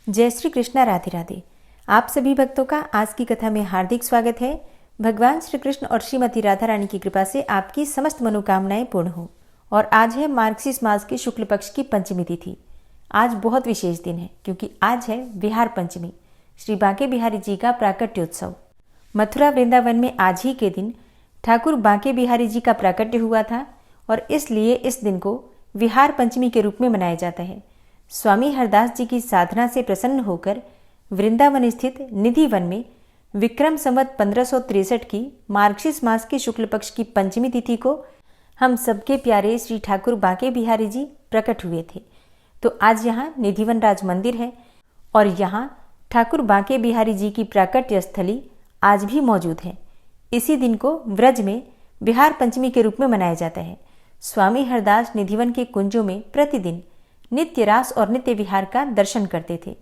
जय श्री कृष्णा, राधे राधे। आप सभी भक्तों का आज की कथा में हार्दिक स्वागत है। भगवान श्री कृष्ण और श्रीमती राधा रानी की कृपा से आपकी समस्त मनोकामनाएं पूर्ण हो। और आज है मार्गशीर्ष मास के शुक्ल पक्ष की पंचमी तिथि। आज बहुत विशेष दिन है क्योंकि आज है विहार पंचमी, श्री बांके बिहारी जी का प्राकट्योत्सव। मथुरा वृंदावन में आज ही के दिन ठाकुर बांके बिहारी जी का प्राकट्य हुआ था और इसलिए इस दिन को विहार पंचमी के रूप में मनाया जाता है। स्वामी हरदास जी की साधना से प्रसन्न होकर वृंदावन स्थित निधि वन में विक्रम संवत 1563 की मार्गशीर्ष मास के शुक्ल पक्ष की पंचमी तिथि को हम सबके प्यारे श्री ठाकुर बांके बिहारी जी प्रकट हुए थे। तो आज यहाँ निधिवन राज मंदिर है और यहाँ ठाकुर बांके बिहारी जी की प्राकट्य स्थली आज भी मौजूद है। इसी दिन को व्रज में विहार पंचमी के रूप में मनाया जाता है। स्वामी हरदास निधिवन के कुंजों में प्रतिदिन नित्य रास और नित्य विहार का दर्शन करते थे।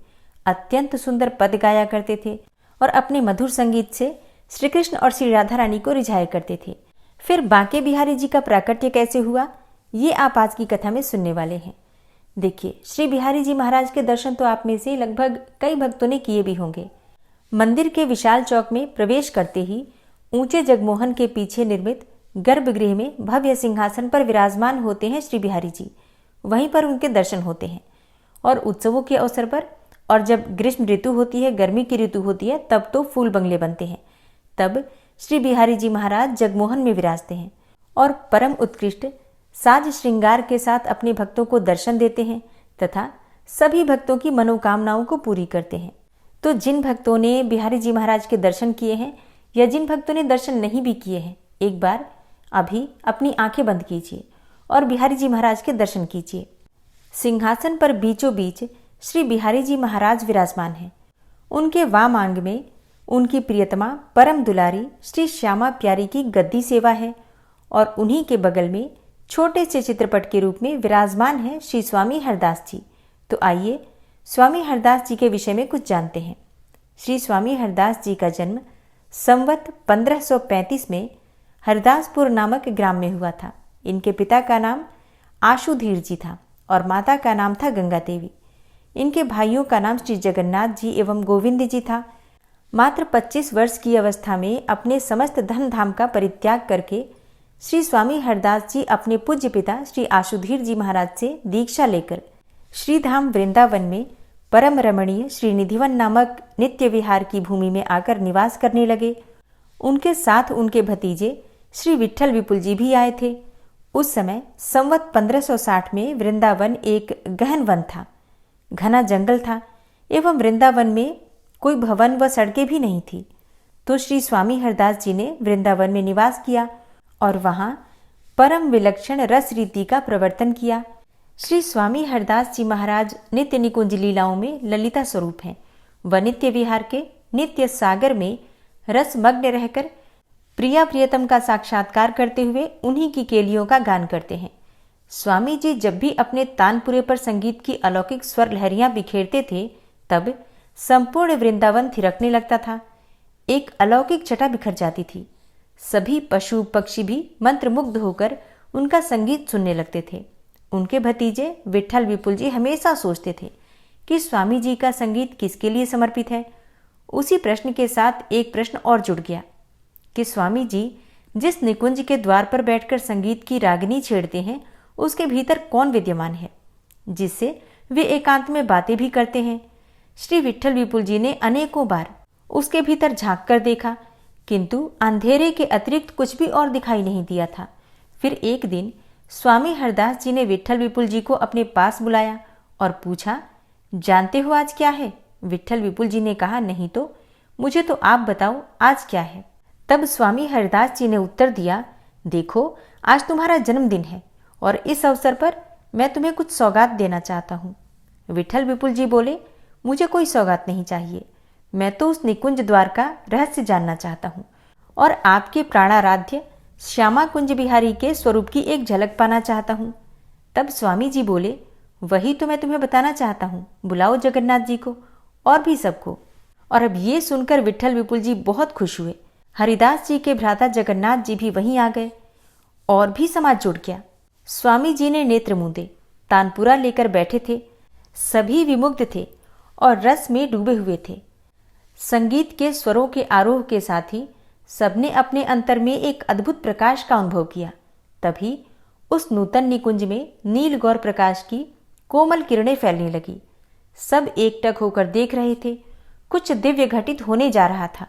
अत्यंत सुंदर पद गाया करते थे और अपने मधुर संगीत से श्री कृष्ण और श्री राधा रानी को रिझाया करते थे। फिर बांके बिहारी जी का प्राकट्य कैसे हुआ, ये आप आज की कथा में सुनने वाले हैं। देखिए, श्री बिहारी जी महाराज के दर्शन तो आप में से लगभग कई भक्तों ने किए भी होंगे। मंदिर के विशाल चौक में प्रवेश करते ही ऊंचे जगमोहन के पीछे निर्मित गर्भगृह में भव्य सिंहासन पर विराजमान होते हैं श्री बिहारी जी। वहीं पर उनके दर्शन होते हैं और उत्सवों के अवसर पर, और जब ग्रीष्म ऋतु होती है, गर्मी की ऋतु होती है, तब तो फूल बंगले बनते हैं। तब श्री बिहारी जी महाराज जगमोहन में विराजते हैं और परम उत्कृष्ट साज श्रृंगार के साथ अपने भक्तों को दर्शन देते हैं तथा सभी भक्तों की मनोकामनाओं को पूरी करते हैं। तो जिन भक्तों ने बिहारी जी महाराज के दर्शन किए हैं या जिन भक्तों ने दर्शन नहीं भी किए हैं, एक बार अभी अपनी आंखें बंद कीजिए और बिहारी जी महाराज के दर्शन कीजिए। सिंहासन पर बीचों बीच श्री बिहारी जी महाराज विराजमान हैं। उनके वाम आंग में उनकी प्रियतमा परम दुलारी श्री श्यामा प्यारी की गद्दी सेवा है और उन्हीं के बगल में छोटे से चित्रपट के रूप में विराजमान है श्री स्वामी हरदास जी। तो आइए स्वामी हरदास जी के विषय में कुछ जानते हैं। श्री स्वामी हरदास जी का जन्म संवत 1535 में हरदासपुर नामक ग्राम में हुआ था। इनके पिता का नाम आशुधीर जी था और माता का नाम था गंगा देवी। इनके भाइयों का नाम श्री जगन्नाथ जी एवं गोविंद जी था। मात्र 25 वर्ष की अवस्था में अपने समस्त धन धाम का परित्याग करके श्री स्वामी हरदास जी अपने पूज्य पिता श्री आशुधीर जी महाराज से दीक्षा लेकर श्रीधाम वृंदावन में परम रमणीय श्री निधिवन नामक नित्य विहार की भूमि में आकर निवास करने लगे। उनके साथ उनके भतीजे श्री विट्ठल विपुल जी भी आए थे। उस समय संवत 1560 में वृंदावन एक गहन वन था, घना जंगल था एवं वृंदावन में कोई भवन व सड़कें भी नहीं थी। तो श्री स्वामी हरदास जी ने वृंदावन में निवास किया और वहां परम विलक्षण रस रीति का प्रवर्तन किया। श्री स्वामी हरदास जी महाराज नित्य निकुंज लीलाओं में ललिता स्वरूप हैं। व नित्य विहार के नित्य सागर में रसमग्न रहकर प्रिया प्रियतम का साक्षात्कार करते हुए उन्हीं की केलियों का गान करते हैं। स्वामी जी जब भी अपने तानपुरे पर संगीत की अलौकिक स्वर लहरियां बिखेरते थे, तब संपूर्ण वृंदावन थिरकने लगता था। एक अलौकिक छटा बिखर जाती थी। सभी पशु पक्षी भी मंत्रमुग्ध होकर उनका संगीत सुनने लगते थे। उनके भतीजे विट्ठल विपुल जी हमेशा सोचते थे कि स्वामी जी का संगीत किसके लिए समर्पित है। उसी प्रश्न के साथ एक प्रश्न और जुड़ गया कि स्वामी जी जिस निकुंज के द्वार पर बैठकर संगीत की रागिनी छेड़ते हैं, उसके भीतर कौन विद्यमान है जिससे वे एकांत में बातें भी करते हैं। श्री विट्ठल विपुल जी ने अनेकों बार उसके भीतर झांक कर देखा, किंतु अंधेरे के अतिरिक्त कुछ भी और दिखाई नहीं दिया था। फिर एक दिन स्वामी हरदास जी ने विट्ठल विपुल जी को अपने पास बुलाया और पूछा, जानते हो आज क्या है? विट्ठल विपुल जी ने कहा, नहीं तो, मुझे तो आप बताओ आज क्या है। तब स्वामी हरदास जी ने उत्तर दिया, देखो, आज तुम्हारा जन्मदिन है और इस अवसर पर मैं तुम्हें कुछ सौगात देना चाहता हूँ। विट्ठल विपुल जी बोले, मुझे कोई सौगात नहीं चाहिए, मैं तो उस निकुंज द्वार का रहस्य जानना चाहता हूँ और आपके प्राणाराध्य श्यामा कुंज बिहारी के स्वरूप की एक झलक पाना चाहता हूँ। तब स्वामी जी बोले, वही तो मैं तुम्हें बताना चाहता हूँ, बुलाओ जगन्नाथ जी को और भी सबको। और अब ये सुनकर विट्ठल विपुल जी बहुत खुश हुए। हरिदास जी के भ्राता जगन्नाथ जी भी वहीं आ गए और भी समाज जुड़ गया। स्वामी जी ने नेत्र मूंदे, तानपुरा लेकर बैठे थे। सभी विमुग्ध थे और रस में डूबे हुए थे। संगीत के स्वरों के आरोह के साथ ही सबने अपने अंतर में एक अद्भुत प्रकाश का अनुभव किया। तभी उस नूतन निकुंज में नील गौर प्रकाश की कोमल किरणें फैलने लगी। सब एकटक होकर देख रहे थे। कुछ दिव्य घटित होने जा रहा था।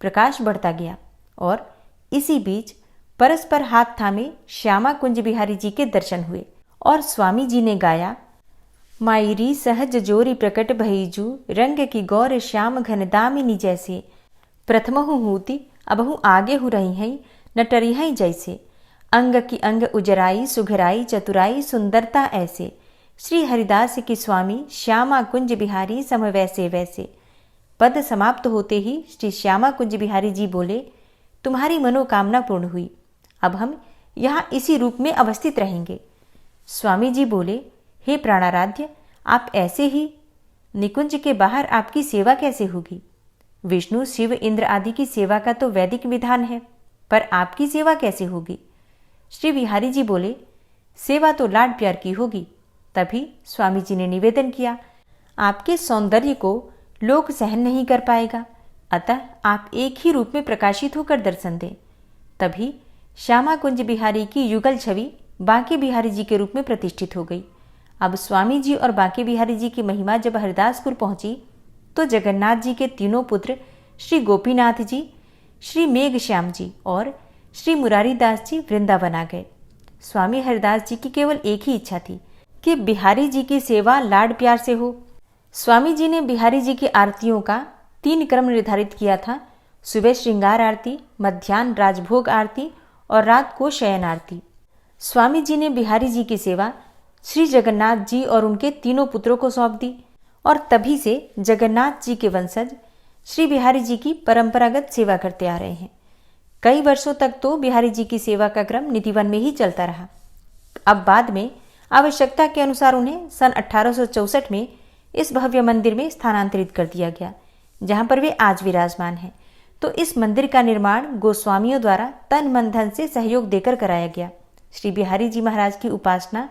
प्रकाश बढ़ता गया और इसी बीच परस्पर हाथ थामे श्यामा कुंज बिहारी जी के दर्शन हुए और स्वामी जी ने गाया, मायरी सहज जोरी प्रकट भईजू रंग की गौर श्याम घन दामिनी जैसे, प्रथमहु हूति अबहु आगे हु रही हैं नटरी हैं जैसे, अंग की अंग उजराई सुघराई चतुराई सुंदरता ऐसे, श्री हरिदास की स्वामी श्यामा कुंज बिहारी सम वैसे वैसे। पद समाप्त होते ही श्री श्यामा कुंज बिहारी जी बोले, तुम्हारी मनोकामना पूर्ण हुई। अब हम यहाँ इसी रूप में अवस्थित रहेंगे। स्वामी जी बोले, हे प्राणाराध्य, आप ऐसे ही निकुंज के बाहर आपकी सेवा कैसे होगी? विष्णु शिव इंद्र आदि की सेवा का तो वैदिक विधान है, पर आपकी सेवा कैसे होगी? श्री बिहारी जी बोले, सेवा तो लाड प्यार की होगी। तभी स्वामी जी ने निवेदन किया, आपके सौंदर्य को लोक सहन नहीं कर पाएगा, अतः आप एक ही रूप में प्रकाशित होकर दर्शन दें। तभी श्यामा कुंज बिहारी की युगल छवि बांके बिहारी जी के रूप में प्रतिष्ठित हो गई। अब स्वामी जी और बांके बिहारी जी की महिमा जब हरिदासपुर पहुंची तो जगन्नाथ जी के तीनों पुत्र श्री गोपीनाथ जी, श्री मेघश्याम जी और श्री मुरारीदास जी वृंदावन आ गए। स्वामी हरिदास जी की केवल एक ही इच्छा थी कि बिहारी जी की सेवा लाड प्यार से हो। स्वामी जी ने बिहारी जी की आरतियों का 3 क्रम निर्धारित किया था। सुबह श्रृंगार आरती, मध्याह्न राजभोग आरती और रात को शयन आरती। स्वामी जी ने बिहारी जी की सेवा श्री जगन्नाथ जी और उनके तीनों पुत्रों को सौंप दी और तभी से जगन्नाथ जी के वंशज श्री बिहारी जी की परंपरागत सेवा करते आ रहे हैं। कई वर्षों तक तो बिहारी जी की सेवा का क्रम निधिवन में ही चलता रहा। अब बाद में आवश्यकता के अनुसार उन्हें सन 1864 में इस भव्य मंदिर में स्थानांतरित कर दिया गया, जहां पर वे आज विराजमान हैं। तो इस मंदिर का निर्माण गोस्वामियों द्वारा तन मन धन से सहयोग देकर कराया गया। श्री बिहारी जी महाराज की उपासना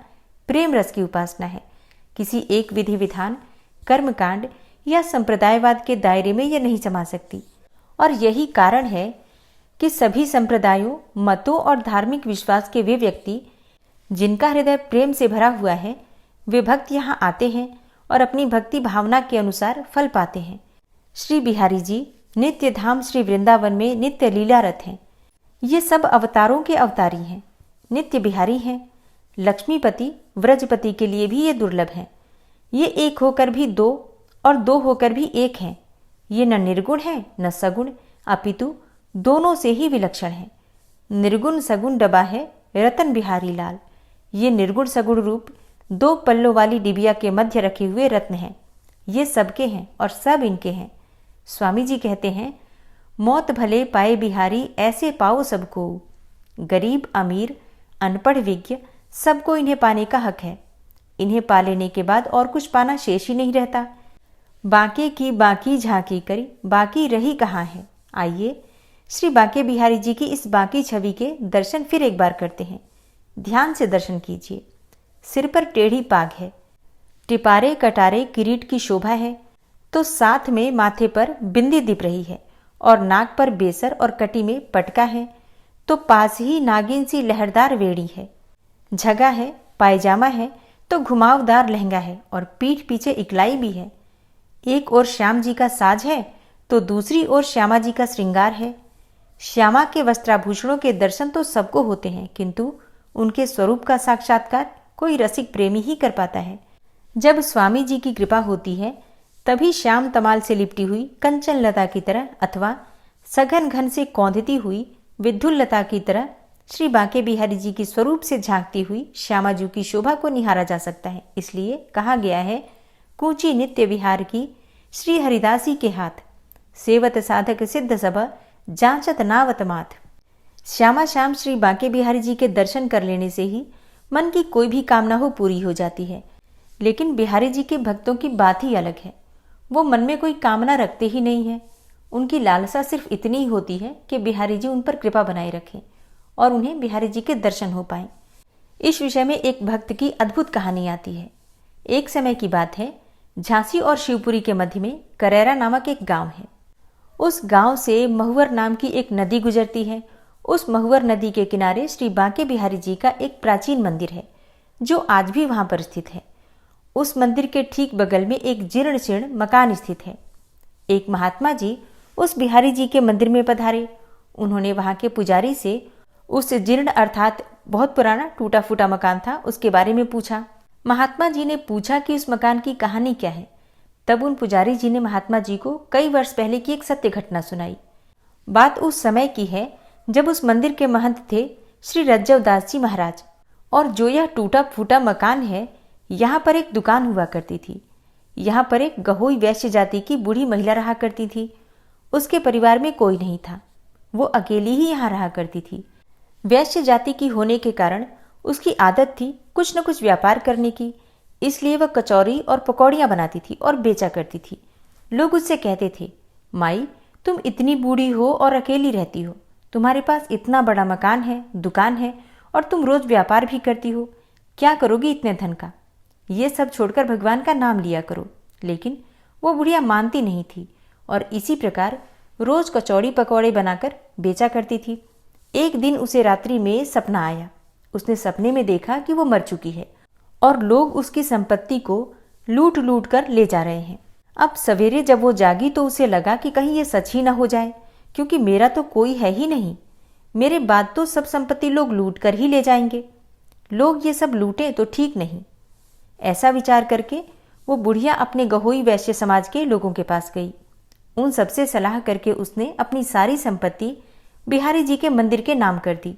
प्रेम रस की उपासना है। किसी एक विधि विधान, कर्मकांड या संप्रदायवाद के दायरे में यह नहीं समा सकती। और यही कारण है कि सभी संप्रदायों, मतों और धार्मिक विश्वास के वे व्यक्ति जिनका हृदय प्रेम से भरा हुआ है, वे भक्त यहाँ आते हैं और अपनी भक्ति भावना के अनुसार फल पाते हैं। श्री बिहारी जी नित्य धाम श्री वृंदावन में नित्य लीलारत हैं। ये सब अवतारों के अवतारी हैं, नित्य बिहारी हैं। लक्ष्मीपति व्रजपति के लिए भी ये दुर्लभ है। ये एक होकर भी दो और दो होकर भी एक हैं। ये न निर्गुण है न सगुण, अपितु दोनों से ही विलक्षण है। निर्गुण सगुण डबा है रतन बिहारी लाल। ये निर्गुण सगुण रूप 2 पल्लों वाली डिबिया के मध्य रखे हुए रत्न हैं। ये सबके हैं और सब इनके हैं। स्वामी जी कहते हैं, मौत भले पाए बिहारी ऐसे पाओ सबको, गरीब अमीर अनपढ़ विज्ञ सबको इन्हें पाने का हक है। इन्हें पा लेने के बाद और कुछ पाना शेष ही नहीं रहता। बांके की बाकी झांकी करी, बाकी रही कहाँ है। आइए श्री बांके बिहारी जी की इस बाकी छवि के दर्शन फिर एक बार करते हैं। ध्यान से दर्शन कीजिए। सिर पर टेढ़ी पाग है, टिपारे कटारे किरीट की शोभा है, तो साथ में माथे पर बिंदी दिप रही है और नाक पर बेसर और कटी में पटका है, तो पास ही नागिन सी लहरदार वेड़ी है। झगा है, पायजामा है, तो घुमावदार लहंगा है और पीठ पीछे इकलाई भी है। एक ओर श्याम जी का साज है तो दूसरी ओर श्यामा जी का श्रृंगार है। श्यामा के वस्त्राभूषणों के दर्शन तो सबको होते हैं, किंतु उनके स्वरूप का साक्षात्कार कोई रसिक प्रेमी ही कर पाता है। जब स्वामी जी की कृपा होती है तभी श्याम तमाल से लिपटी हुई कंचन लता की तरह अथवा सघन घन से कौंधती हुई विद्युल लता की तरह श्री बांके बिहारी जी की स्वरूप से झांकती हुई श्यामा जी की शोभा को निहारा जा सकता है। इसलिए कहा गया है, कूची नित्य विहार की श्री हरिदासी के हाथ, सेवत साधक सिद्ध सब जांचत नावत माथ। श्यामा श्याम श्री बांके बिहारी जी के दर्शन कर लेने से ही मन की कोई भी कामना हो पूरी हो जाती है। लेकिन बिहारी जी के भक्तों की बात ही अलग है। वो मन में कोई कामना रखते ही नहीं है। उनकी लालसा सिर्फ इतनी ही होती है कि बिहारी जी उन पर कृपा बनाए रखें और उन्हें बिहारी जी के दर्शन हो पाएं। इस विषय में एक भक्त की अद्भुत कहानी आती है। एक समय की बात है, झांसी और शिवपुरी के मध्य में करेरा नामक एक गांव है। उस गांव से महुवर नाम की एक नदी गुजरती है। उस महुवर नदी के किनारे श्री बांके बिहारी जी का एक प्राचीन मंदिर है जो आज भी वहां पर स्थित है। उस मंदिर के ठीक बगल में एक जीर्ण शीर्ण मकान स्थित है। एक महात्मा जी उस बिहारी जी के मंदिर में पधारे। उन्होंने वहां के पुजारी से उस जीर्ण अर्थात बहुत पुराना टूटा फूटा मकान था उसके बारे में पूछा। महात्मा जी ने पूछा कि उस मकान की कहानी क्या है। तब उन पुजारी जी ने महात्मा जी को कई वर्ष पहले की एक सत्य घटना सुनाई। बात उस समय की है जब उस मंदिर के महंत थे श्री रज्जवदास जी महाराज, और जो यह टूटा फूटा मकान है यहाँ पर एक दुकान हुआ करती थी। यहाँ पर एक गहोई वैश्य जाति की बूढ़ी महिला रहा करती थी। उसके परिवार में कोई नहीं था, वो अकेली ही यहाँ रहा करती थी। वैश्य जाति की होने के कारण उसकी आदत थी कुछ न कुछ व्यापार करने की, इसलिए वह कचौरी और पकौड़ियाँ बनाती थी और बेचा करती थी। लोग उससे कहते थे, माई तुम इतनी बूढ़ी हो और अकेली रहती हो, तुम्हारे पास इतना बड़ा मकान है, दुकान है, और तुम रोज व्यापार भी करती हो, क्या करोगी इतने धन का? ये सब छोड़कर भगवान का नाम लिया करो। लेकिन वो बुढ़िया मानती नहीं थी और इसी प्रकार रोज कचौड़ी पकौड़े बनाकर बेचा करती थी। एक दिन उसे रात्रि में सपना आया। उसने सपने में देखा कि वो मर चुकी है और लोग उसकी संपत्ति को लूट लूट कर ले जा रहे हैं। अब सवेरे जब वो जागी तो उसे लगा कि कहीं ये सच ही ना हो जाए, क्योंकि मेरा तो कोई है ही नहीं। मेरे बाद तो सब संपत्ति लोग लूट कर ही ले जाएंगे। लोग ये सब लूटें तो ठीक नहीं। ऐसा विचार करके वो बुढ़िया अपने गहोई वैश्य समाज के लोगों के पास गई। उन सबसे सलाह करके उसने अपनी सारी संपत्ति बिहारी जी के मंदिर के नाम कर दी।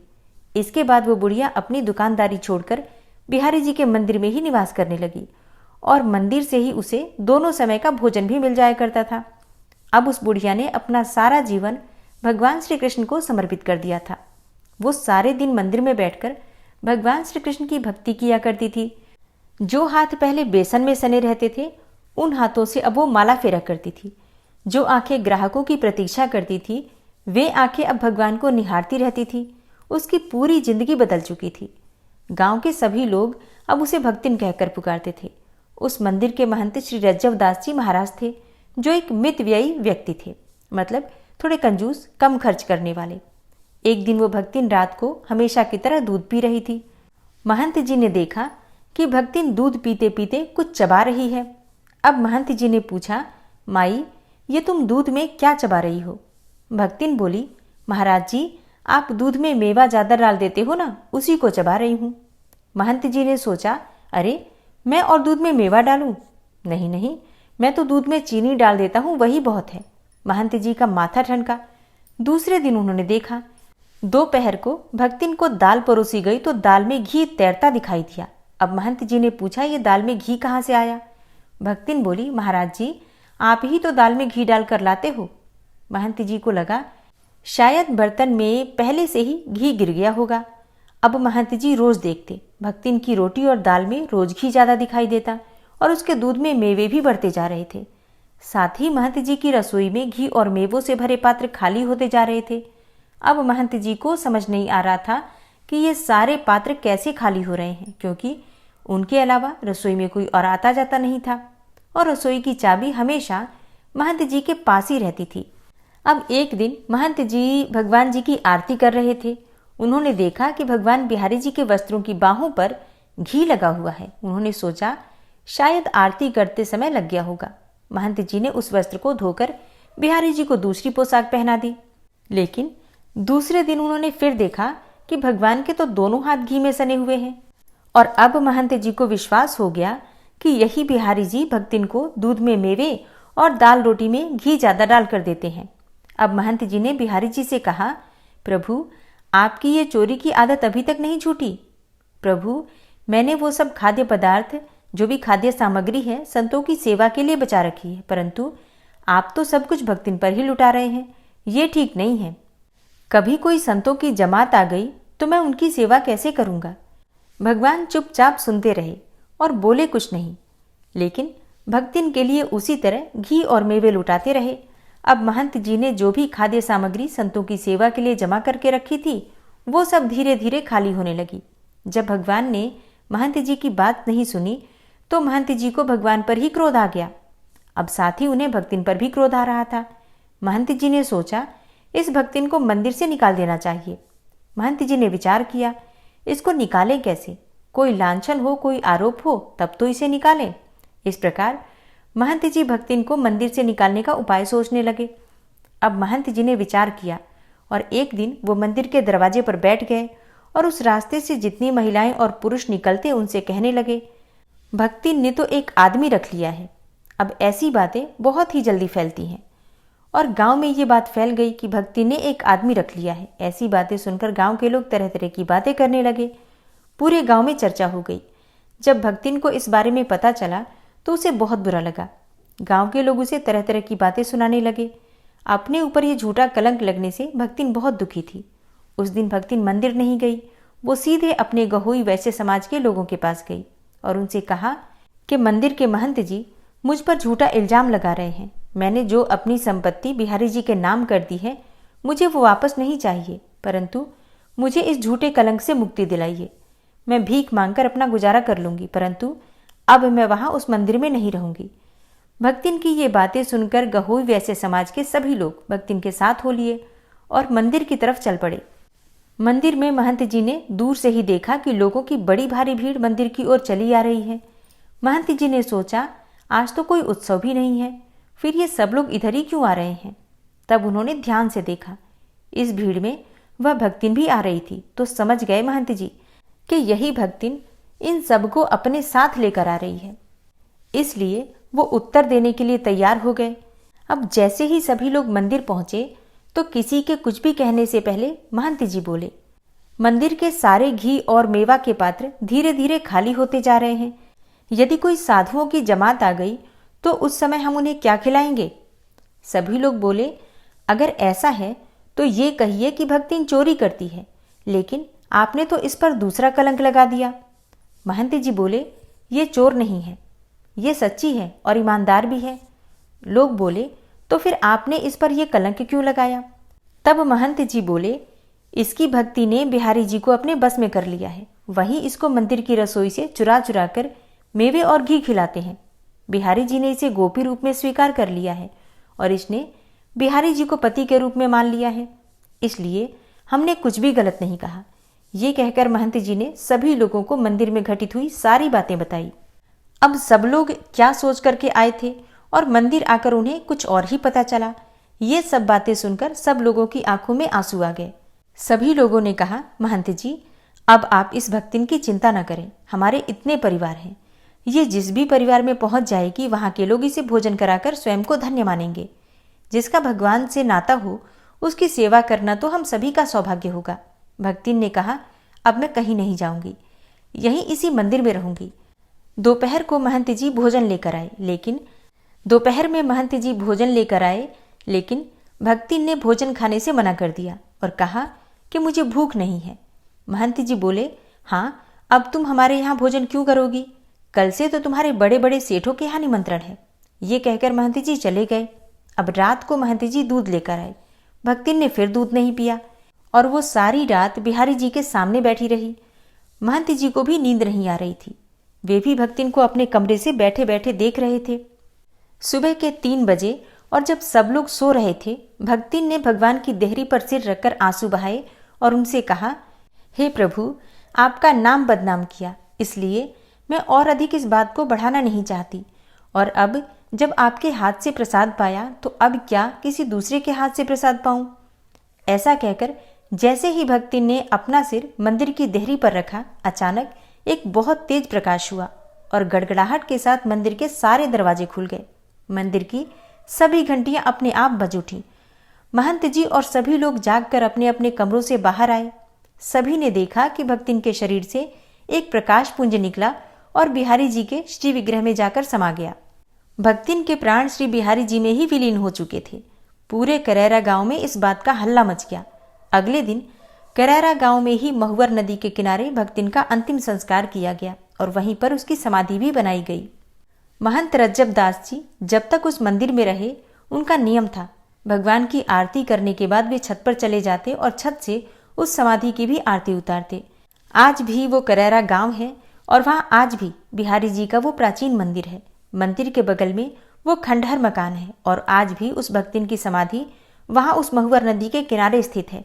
इसके बाद वो बुढ़िया अपनी दुकानदारी छोड़कर बिहारी जी के मंदिर में ही निवास करने लगी और मंदिर से ही उसे दोनों समय का भोजन भी मिल जाया करता था। अब उस बुढ़िया ने अपना सारा जीवन भगवान श्री कृष्ण को समर्पित कर दिया था। वो सारे दिन मंदिर में बैठकर भगवान श्री कृष्ण की भक्ति किया करती थी। जो हाथ पहले बेसन में सने रहते थे उन हाथों से अब वो माला फेरा करती थी। जो आंखें ग्राहकों की प्रतीक्षा करती थी वे आंखें अब भगवान को निहारती रहती थी। उसकी पूरी जिंदगी बदल चुकी थी। गांव के सभी लोग अब उसे भक्तिन कहकर पुकारते थे। उस मंदिर के महंत श्री रज्जवदास जी महाराज थे जो एक मितव्ययी व्यक्ति थे, मतलब थोड़े कंजूस, कम खर्च करने वाले। एक दिन वो भक्तिन रात को हमेशा की तरह दूध पी रही थी। महंत जी ने देखा कि भक्तिन दूध पीते पीते कुछ चबा रही है। अब महंत जी ने पूछा, माई ये तुम दूध में क्या चबा रही हो? भक्तिन बोली, महाराज जी आप दूध में मेवा ज्यादा डाल देते हो ना, उसी को चबा रही हूं। महंत जी ने सोचा, अरे मैं और दूध में मेवा डालूं? नहीं नहीं, मैं तो दूध में चीनी डाल देता हूं, वही बहुत है। महंत जी का माथा ठनका। दूसरे दिन उन्होंने देखा दोपहर को भक्तिन को दाल परोसी गई तो दाल में घी तैरता दिखाई दिया। अब महंत जी ने पूछा, ये दाल में घी कहाँ से आया? भक्तिन बोली, महाराज जी आप ही तो दाल में घी डालकर लाते हो। महंत जी को लगा शायद बर्तन में पहले से ही घी गिर गया होगा। अब महंत जी रोज देखते भक्तिन की रोटी और दाल में रोज घी ज्यादा दिखाई देता और उसके दूध में मेवे भी बढ़ते जा रहे थे। साथ ही महंत जी की रसोई में घी और मेवों से भरे पात्र खाली होते जा रहे थे। अब महंत जी को समझ नहीं आ रहा था कि ये सारे पात्र कैसे खाली हो रहे हैं, क्योंकि उनके अलावा रसोई में कोई और आता जाता नहीं था और रसोई की चाबी हमेशा महंत जी के पास ही रहती थी। अब एक दिन महंत जी भगवान जी की आरती कर रहे थे। उन्होंने देखा कि भगवान बिहारी जी के वस्त्रों की बाहों पर घी लगा हुआ है। उन्होंने सोचा शायद आरती करते समय लग गया होगा। महंत जी ने उस वस्त्र को धोकर बिहारी जी को दूसरी पोशाक पहना दी। लेकिन दूसरे दिन उन्होंने फिर देखा कि भगवान के तो दोनों हाथ घी में सने हुए हैं और अब महंत जी को विश्वास हो गया कि यही बिहारी जी भक्तिन को दूध में मेवे और दाल रोटी में घी ज्यादा डाल कर देते हैं। अब महंत जी ने बिहारी जी से कहा, प्रभु आपकी ये चोरी की आदत अभी तक नहीं छूटी। प्रभु मैंने वो सब खाद्य पदार्थ जो भी खाद्य सामग्री है संतों की सेवा के लिए बचा रखी है, परंतु आप तो सब कुछ भक्तिन पर ही लुटा रहे हैं। ये ठीक नहीं है। कभी कोई संतों की जमात आ गई तो मैं उनकी सेवा कैसे करूंगा? भगवान चुपचाप सुनते रहे और बोले कुछ नहीं, लेकिन भक्तिन के लिए उसी तरह घी और मेवे लुटाते रहे। अब महंत जी ने जो भी खाद्य सामग्री संतों की सेवा के लिए जमा करके रखी थी वो सब धीरे धीरे खाली होने लगी। जब भगवान ने महंत जी की बात नहीं सुनी तो महंत जी को भगवान पर ही क्रोध आ गया। अब साथ ही उन्हें भक्तिन पर भी क्रोध आ रहा था। महंत जी ने सोचा इस भक्तिन को मंदिर से निकाल देना चाहिए। महंत जी ने विचार किया इसको निकालें कैसे, कोई लांछन हो, कोई आरोप हो तब तो इसे निकालें। इस प्रकार महंत जी भक्तिन को मंदिर से निकालने का उपाय सोचने लगे। अब महंत जी ने विचार किया और एक दिन वो मंदिर के दरवाजे पर बैठ गए और उस रास्ते से जितनी महिलाएं और पुरुष निकलते उनसे कहने लगे, भक्तिन ने तो एक आदमी रख लिया है। अब ऐसी बातें बहुत ही जल्दी फैलती हैं और गांव में ये बात फैल गई कि भक्तिन ने एक आदमी रख लिया है। ऐसी बातें सुनकर गांव के लोग तरह तरह की बातें करने लगे। पूरे गांव में चर्चा हो गई। जब भक्तिन को इस बारे में पता चला तो उसे बहुत बुरा लगा। गांव के लोग उसे तरह तरह की बातें सुनाने लगे। अपने ऊपर ये झूठा कलंक लगने से भक्तिन बहुत दुखी थी। उस दिन भक्तिन मंदिर नहीं गई, वो सीधे अपने गहोई वैश्य समाज के लोगों के पास गई और उनसे कहा कि मंदिर के महंत जी मुझ पर झूठा इल्जाम लगा रहे हैं। मैंने जो अपनी संपत्ति बिहारी जी के नाम कर दी है मुझे वो वापस नहीं चाहिए, परंतु मुझे इस झूठे कलंक से मुक्ति दिलाइए। मैं भीख मांगकर अपना गुजारा कर लूंगी, परंतु अब मैं वहां उस मंदिर में नहीं रहूंगी। भक्तिन की ये बातें सुनकर गहोई वैश्य समाज के सभी लोग भक्तिन के साथ हो लिए और मंदिर की तरफ चल पड़े। मंदिर में महंत जी ने दूर से ही देखा कि लोगों की बड़ी भारी भीड़ मंदिर की ओर चली आ रही है। महंत जी ने सोचा आज तो कोई उत्सव भी नहीं है, फिर ये सब लोग इधर ही क्यों आ रहे हैं। तब उन्होंने ध्यान से देखा, इस भीड़ में वह भक्तिन भी आ रही थी। तो समझ गए महंत जी कि यही भक्तिन इन सबको अपने साथ लेकर आ रही है। इसलिए वो उत्तर देने के लिए तैयार हो गए। अब जैसे ही सभी लोग मंदिर पहुंचे तो किसी के कुछ भी कहने से पहले महंत जी बोले, मंदिर के सारे घी और मेवा के पात्र धीरे धीरे खाली होते जा रहे हैं। यदि कोई साधुओं की जमात आ गई तो उस समय हम उन्हें क्या खिलाएंगे। सभी लोग बोले, अगर ऐसा है तो ये कहिए कि भक्तिन चोरी करती है, लेकिन आपने तो इस पर दूसरा कलंक लगा दिया। महंत जी बोले, ये चोर नहीं है, ये सच्ची है और ईमानदार भी है। लोग बोले, तो फिर आपने इस पर यह कलंक क्यों लगाया। तब महंत जी बोले, इसकी भक्ति ने बिहारी जी को अपने बस में कर लिया है। वही इसको मंदिर की रसोई से चुरा चुरा कर मेवे और घी खिलाते हैं। बिहारी जी ने इसे गोपी रूप में स्वीकार कर लिया है और इसने बिहारी जी को पति के रूप में मान लिया है, इसलिए हमने कुछ भी गलत नहीं कहा। ये कहकर महंत जी ने सभी लोगों को मंदिर में घटित हुई सारी बातें बताई। अब सब लोग क्या सोच करके आए थे और मंदिर आकर उन्हें कुछ और ही पता चला। ये सब बातें सुनकर सब लोगों की आंखों में आंसू आ गए। सभी लोगों ने कहा, महंत जी अब आप इस भक्तिन की चिंता न करें, हमारे इतने परिवार हैं, ये जिस भी परिवार में पहुंच जाएगी वहां के लोग इसे भोजन कराकर स्वयं को धन्य मानेंगे। जिसका भगवान से नाता हो उसकी सेवा करना तो हम सभी का सौभाग्य होगा। भक्तिन ने कहा, अब मैं कहीं नहीं जाऊंगी, यहीं इसी मंदिर में रहूंगी। दोपहर को महंत जी भोजन लेकर आए, लेकिन दोपहर में महंत जी भोजन लेकर आए लेकिन भक्तिन ने भोजन खाने से मना कर दिया और कहा कि मुझे भूख नहीं है। महंत जी बोले, हाँ अब तुम हमारे यहाँ भोजन क्यों करोगी, कल से तो तुम्हारे बड़े बड़े सेठों के यहाँ निमंत्रण है। ये कहकर महंत जी चले गए। अब रात को महंत जी दूध लेकर आए। भक्तिन ने फिर दूध नहीं पिया और वो सारी रात बिहारी जी के सामने बैठी रही। महंत जी को भी नींद नहीं आ रही थी। वे भी भक्तिन को अपने कमरे से बैठे बैठे देख रहे थे। सुबह के 3 बजे और जब सब लोग सो रहे थे, भक्तिन ने भगवान की देहरी पर सिर रखकर आंसू बहाए और उनसे कहा, हे प्रभु, आपका नाम बदनाम किया, इसलिए मैं और अधिक इस बात को बढ़ाना नहीं चाहती। और अब जब आपके हाथ से प्रसाद पाया तो अब क्या किसी दूसरे के हाथ से प्रसाद पाऊं। ऐसा कहकर जैसे ही भक्तिन ने अपना सिर मंदिर की देहरी पर रखा, अचानक एक बहुत तेज प्रकाश हुआ और गड़गड़ाहट के साथ मंदिर के सारे दरवाजे खुल गए। मंदिर की सभी घंटियां अपने आप बज उठी। महंत जी और सभी लोग जागकर अपने अपने कमरों से बाहर आए। सभी ने देखा कि भक्तिन के शरीर से एक प्रकाश पुंज निकला और बिहारी जी के श्री विग्रह में जाकर समा गया। भक्तिन के प्राण श्री बिहारी जी में ही विलीन हो चुके थे। पूरे करैरा गांव में इस बात का हल्ला मच गया। अगले दिन करैरा गांव में ही महुवर नदी के किनारे भक्तिन का अंतिम संस्कार किया गया और वहीं पर उसकी समाधि भी बनाई गई। महंत रज्जब दास जी जब तक उस मंदिर में रहे, उनका नियम था भगवान की आरती करने के बाद वे छत पर चले जाते और छत से उस समाधि की भी आरती उतारते। आज भी वो करैरा गांव है और वहाँ आज भी बिहारी जी का वो प्राचीन मंदिर है। मंदिर के बगल में वो खंडहर मकान है और आज भी उस भक्तिन की समाधि वहाँ उस महुवर नदी के किनारे स्थित है।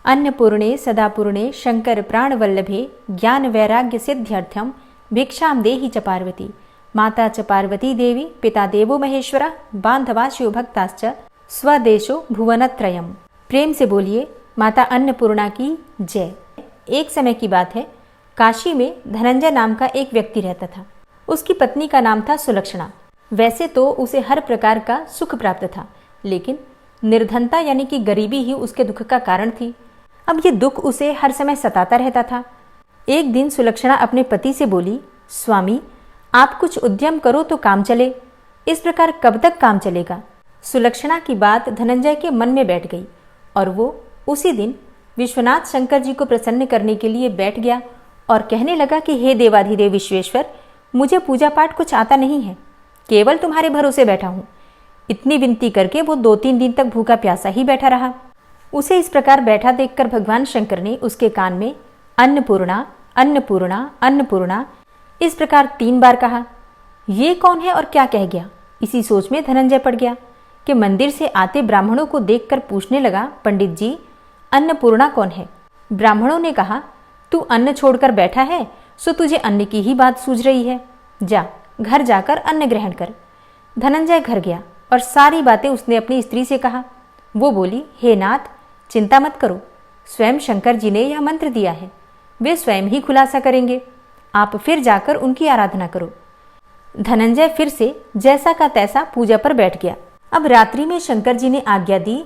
अन्नपूर्णे सदापूर्णे शंकर प्राण वल्लभे ज्ञान वैराग्य सिद्ध्यर्थम भिक्षाम देहि च पार्वती। माता च पार्वती देवी पिता देवो महेश्वरा बांधवा शिव भक्ताश्च स्वदेशो भुवनत्रयम। प्रेम से बोलिए माता अन्नपूर्णा की जय। एक समय की बात है, काशी में धनंजय नाम का एक व्यक्ति रहता था। उसकी पत्नी का नाम था सुलक्षणा। वैसे तो उसे हर प्रकार का सुख प्राप्त था, लेकिन निर्धनता यानी कि गरीबी ही उसके दुख का कारण थी। अब ये दुख उसे हर समय सताता रहता था। एक दिन सुलक्षणा अपने पति से बोली, स्वामी आप कुछ उद्यम करो तो काम चले, इस प्रकार कब तक काम चलेगा। सुलक्षणा की बात धनंजय के मन में बैठ गई और वो उसी दिन विश्वनाथ शंकर जी को प्रसन्न करने के लिए बैठ गया और कहने लगा कि हे देवाधिदेव विश्वेश्वर, मुझे पूजा पाठ कुछ आता नहीं है, केवल तुम्हारे भरोसे बैठा हूँ। इतनी विनती करके वो 2-3 दिन तक भूखा प्यासा ही बैठा रहा। उसे इस प्रकार बैठा देखकर भगवान शंकर ने उसके कान में अन्नपूर्णा अन्नपूर्णा अन्नपूर्णा इस प्रकार 3 बार कहा। ये कौन है और क्या कह गया, इसी सोच में धनंजय पड़ गया कि मंदिर से आते ब्राह्मणों को देखकर पूछने लगा, पंडित जी अन्नपूर्णा कौन है। ब्राह्मणों ने कहा, तू अन्न छोड़कर बैठा है सो तुझे अन्न की ही बात सूझ रही है, जा घर जाकर अन्न ग्रहण कर। धनंजय घर गया और सारी बातें उसने अपनी स्त्री से कहा। वो बोली, हे नाथ चिंता मत करो, स्वयं शंकर जी ने यह मंत्र दिया है, वे स्वयं ही खुलासा करेंगे, आप फिर जाकर उनकी आराधना करो। धनंजय फिर से जैसा का तैसा पूजा पर बैठ गया। अब रात्रि में शंकर जी ने आज्ञा दी,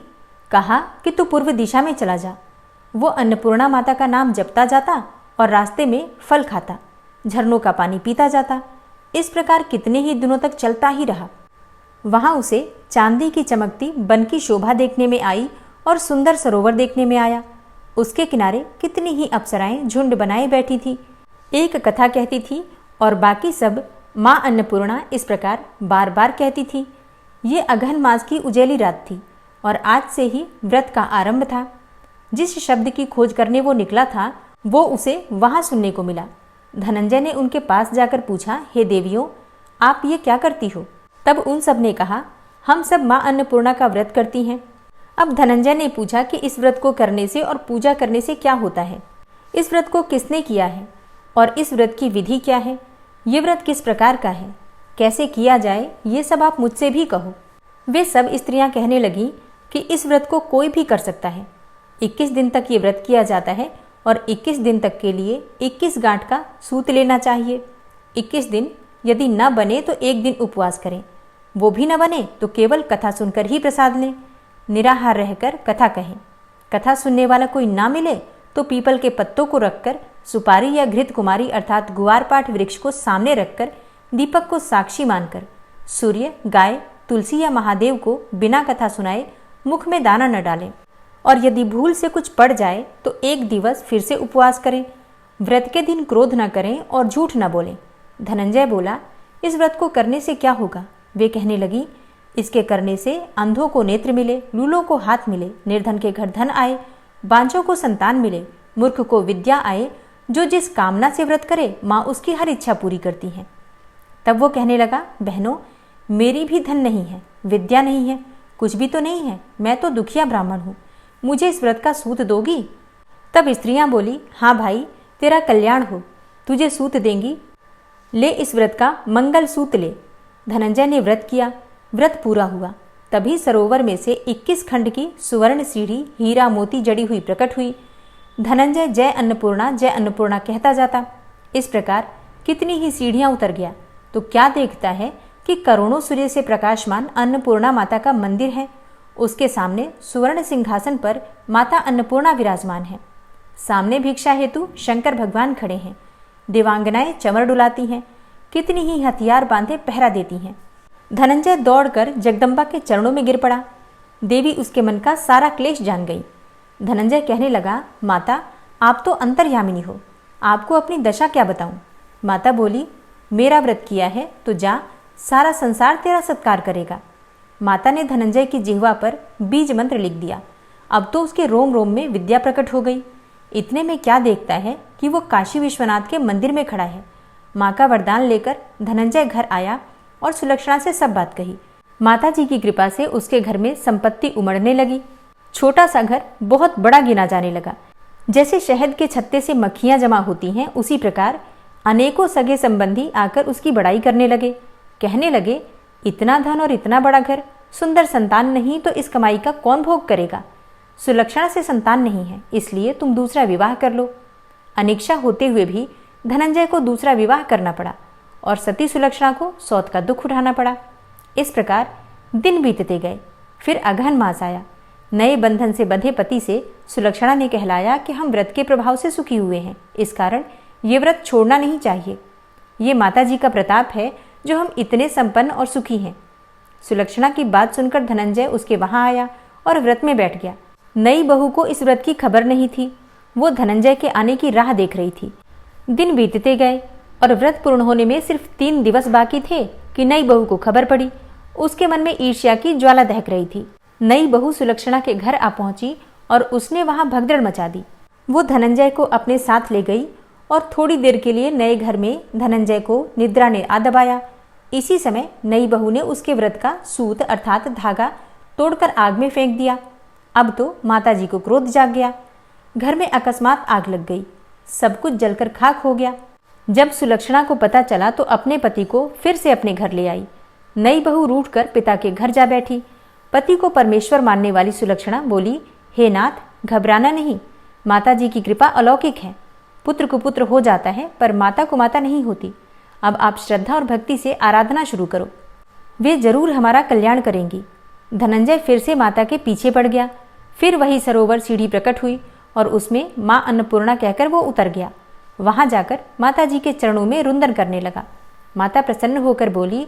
कहा कि तू पूर्व दिशा में चला जा। वो अन्नपूर्णा माता का नाम जपता जाता और रास्ते में फल खाता, झरनों का पानी पीता जाता। इस प्रकार कितने ही दिनों तक चलता ही रहा। वहां उसे चांदी की चमकती वन की शोभा देखने में आई और सुंदर सरोवर देखने में आया। उसके किनारे कितनी ही अप्सराएं झुंड बनाए बैठी थी, एक कथा कहती थी और बाकी सब माँ अन्नपूर्णा इस प्रकार बार बार कहती थी। ये अगहन मास की उजेली रात थी और आज से ही व्रत का आरंभ था। जिस शब्द की खोज करने वो निकला था वो उसे वहां सुनने को मिला। धनंजय ने उनके पास जाकर पूछा, हे देवियों आप ये क्या करती हो। तब उन सब ने कहा, हम सब माँ अन्नपूर्णा का व्रत करती हैं। अब धनंजय ने पूछा कि इस व्रत को करने से और पूजा करने से क्या होता है, इस व्रत को किसने किया है और इस व्रत की विधि क्या है, ये व्रत किस प्रकार का है, कैसे किया जाए, ये सब आप मुझसे भी कहो। वे सब स्त्रियां कहने लगीं कि इस व्रत को कोई भी कर सकता है। 21 दिन तक ये व्रत किया जाता है और 21 दिन तक के लिए 21 गांठ का सूत लेना चाहिए। 21 दिन यदि न बने तो 1 दिन उपवास करें, वो भी न बने तो केवल कथा सुनकर ही प्रसाद लें। निराहार रहकर कथा कहें। कथा सुनने वाला कोई ना मिले तो पीपल के पत्तों को रखकर सुपारी या घृत कुमारी अर्थात गुआरपाठ वृक्ष को सामने रखकर दीपक को साक्षी मानकर सूर्य, गाय, तुलसी या महादेव को बिना कथा सुनाए मुख में दाना न डालें और यदि भूल से कुछ पड़ जाए तो 1 दिवस फिर से उपवास करें। व्रत के दिन क्रोध न करें और झूठ न बोलें। धनंजय बोला, इस व्रत को करने से क्या होगा। वे कहने लगी, इसके करने से अंधों को नेत्र मिले, लूलों को हाथ मिले, निर्धन के घर धन आए, बांझों को संतान मिले, मूर्ख को विद्या आए। जो जिस कामना से व्रत करे माँ उसकी हर इच्छा पूरी करती है। तब वो कहने लगा, बहनों मेरी भी धन नहीं है, विद्या नहीं है, कुछ भी तो नहीं है, मैं तो दुखिया ब्राह्मण हूँ, मुझे इस व्रत का सूत दोगी। तब स्त्रियां बोली, हाँ भाई तेरा कल्याण हो, तुझे सूत देंगी, ले इस व्रत का मंगल सूत ले। धनंजय ने व्रत किया, व्रत पूरा हुआ। तभी सरोवर में से 21 खंड की सुवर्ण सीढ़ी हीरा मोती जड़ी हुई प्रकट हुई। धनंजय जय अन्नपूर्णा कहता जाता। इस प्रकार कितनी ही सीढ़ियां उतर गया तो क्या देखता है कि करोड़ों सूर्य से प्रकाशमान अन्नपूर्णा माता का मंदिर है। उसके सामने सुवर्ण सिंहासन पर माता अन्नपूर्णा विराजमान है। सामने भिक्षा हेतु शंकर भगवान खड़े हैं। देवांगनाएं चमर डुलाती हैं, कितनी ही हथियार बांधे पहरा देती हैं। धनंजय दौड़कर जगदम्बा के चरणों में गिर पड़ा। देवी उसके मन का सारा क्लेश जान गई। धनंजय कहने लगा, माता आप तो अंतर्यामिनी हो, आपको अपनी दशा क्या बताऊं। माता बोली, मेरा व्रत किया है तो जा, सारा संसार तेरा सत्कार करेगा। माता ने धनंजय की जिह्वा पर बीज मंत्र लिख दिया। अब तो उसके रोम रोम में विद्या प्रकट हो गई। इतने में क्या देखता है कि वो काशी विश्वनाथ के मंदिर में खड़ा है। माँ का वरदान लेकर धनंजय घर आया और सुलक्षणा से सब बात कही। माता जी की कृपा से उसके घर में संपत्ति उमड़ने लगी। छोटा सा घर बहुत बड़ा गिना जाने लगा। जैसे शहद के छत्ते से मक्खियां जमा होती हैं, उसी प्रकार अनेकों सगे संबंधी आकर उसकी बड़ाई करने लगे। कहने लगे, इतना धन और इतना बड़ा घर, सुंदर संतान नहीं तो इस कमाई का कौन भोग करेगा। सुलक्षणा से संतान नहीं है, इसलिए तुम दूसरा विवाह कर लो। अनिच्छा होते हुए भी धनंजय को दूसरा विवाह करना पड़ा और सती सुलक्षणा को सौत का दुख उठाना पड़ा। इस प्रकार दिन बीतते गए। फिर अगहन मास आया। नए बंधन से बंधे पति से सुलक्षणा ने कहलाया कि हम व्रत के प्रभाव से सुखी हुए हैं, इस कारण ये व्रत छोड़ना नहीं चाहिए। ये माता जी का प्रताप है जो हम इतने संपन्न और सुखी हैं। सुलक्षणा की बात सुनकर धनंजय उसके वहां आया और व्रत में बैठ गया। नई बहू को इस व्रत की खबर नहीं थी। वो धनंजय के आने की राह देख रही थी। दिन बीतते गए और व्रत पूर्ण होने में सिर्फ 3 दिवस बाकी थे कि नई बहू को खबर पड़ी। उसके मन में ईर्ष्या की ज्वाला दहक रही थी। नई बहू सुलक्षणा के घर आ पहुंची और उसने वहां भगदड़ मचा दी। वो धनंजय को अपने साथ ले गई और थोड़ी देर के लिए नए घर में धनंजय को निद्रा ने आ दबाया। इसी समय नई बहू ने उसके व्रत का सूत अर्थात धागा तोड़कर आग में फेंक दिया। अब तो माताजी को क्रोध जाग गया। घर में अकस्मात आग लग गई। सब कुछ जलकर खाक हो गया। जब सुलक्षणा को पता चला तो अपने पति को फिर से अपने घर ले आई। नई बहू रूठकर पिता के घर जा बैठी। पति को परमेश्वर मानने वाली सुलक्षणा बोली, हे नाथ, घबराना नहीं, माता जी की कृपा अलौकिक है। पुत्र को पुत्र हो जाता है पर माता को माता नहीं होती। अब आप श्रद्धा और भक्ति से आराधना शुरू करो, वे जरूर हमारा कल्याण करेंगी। धनंजय फिर से माता के पीछे पड़ गया। फिर वही सरोवर सीढ़ी प्रकट हुई और उसमें माँ अन्नपूर्णा कहकर वो उतर गया। वहां जाकर माता जी के चरणों में रुंदन करने लगा। माता प्रसन्न होकर बोली,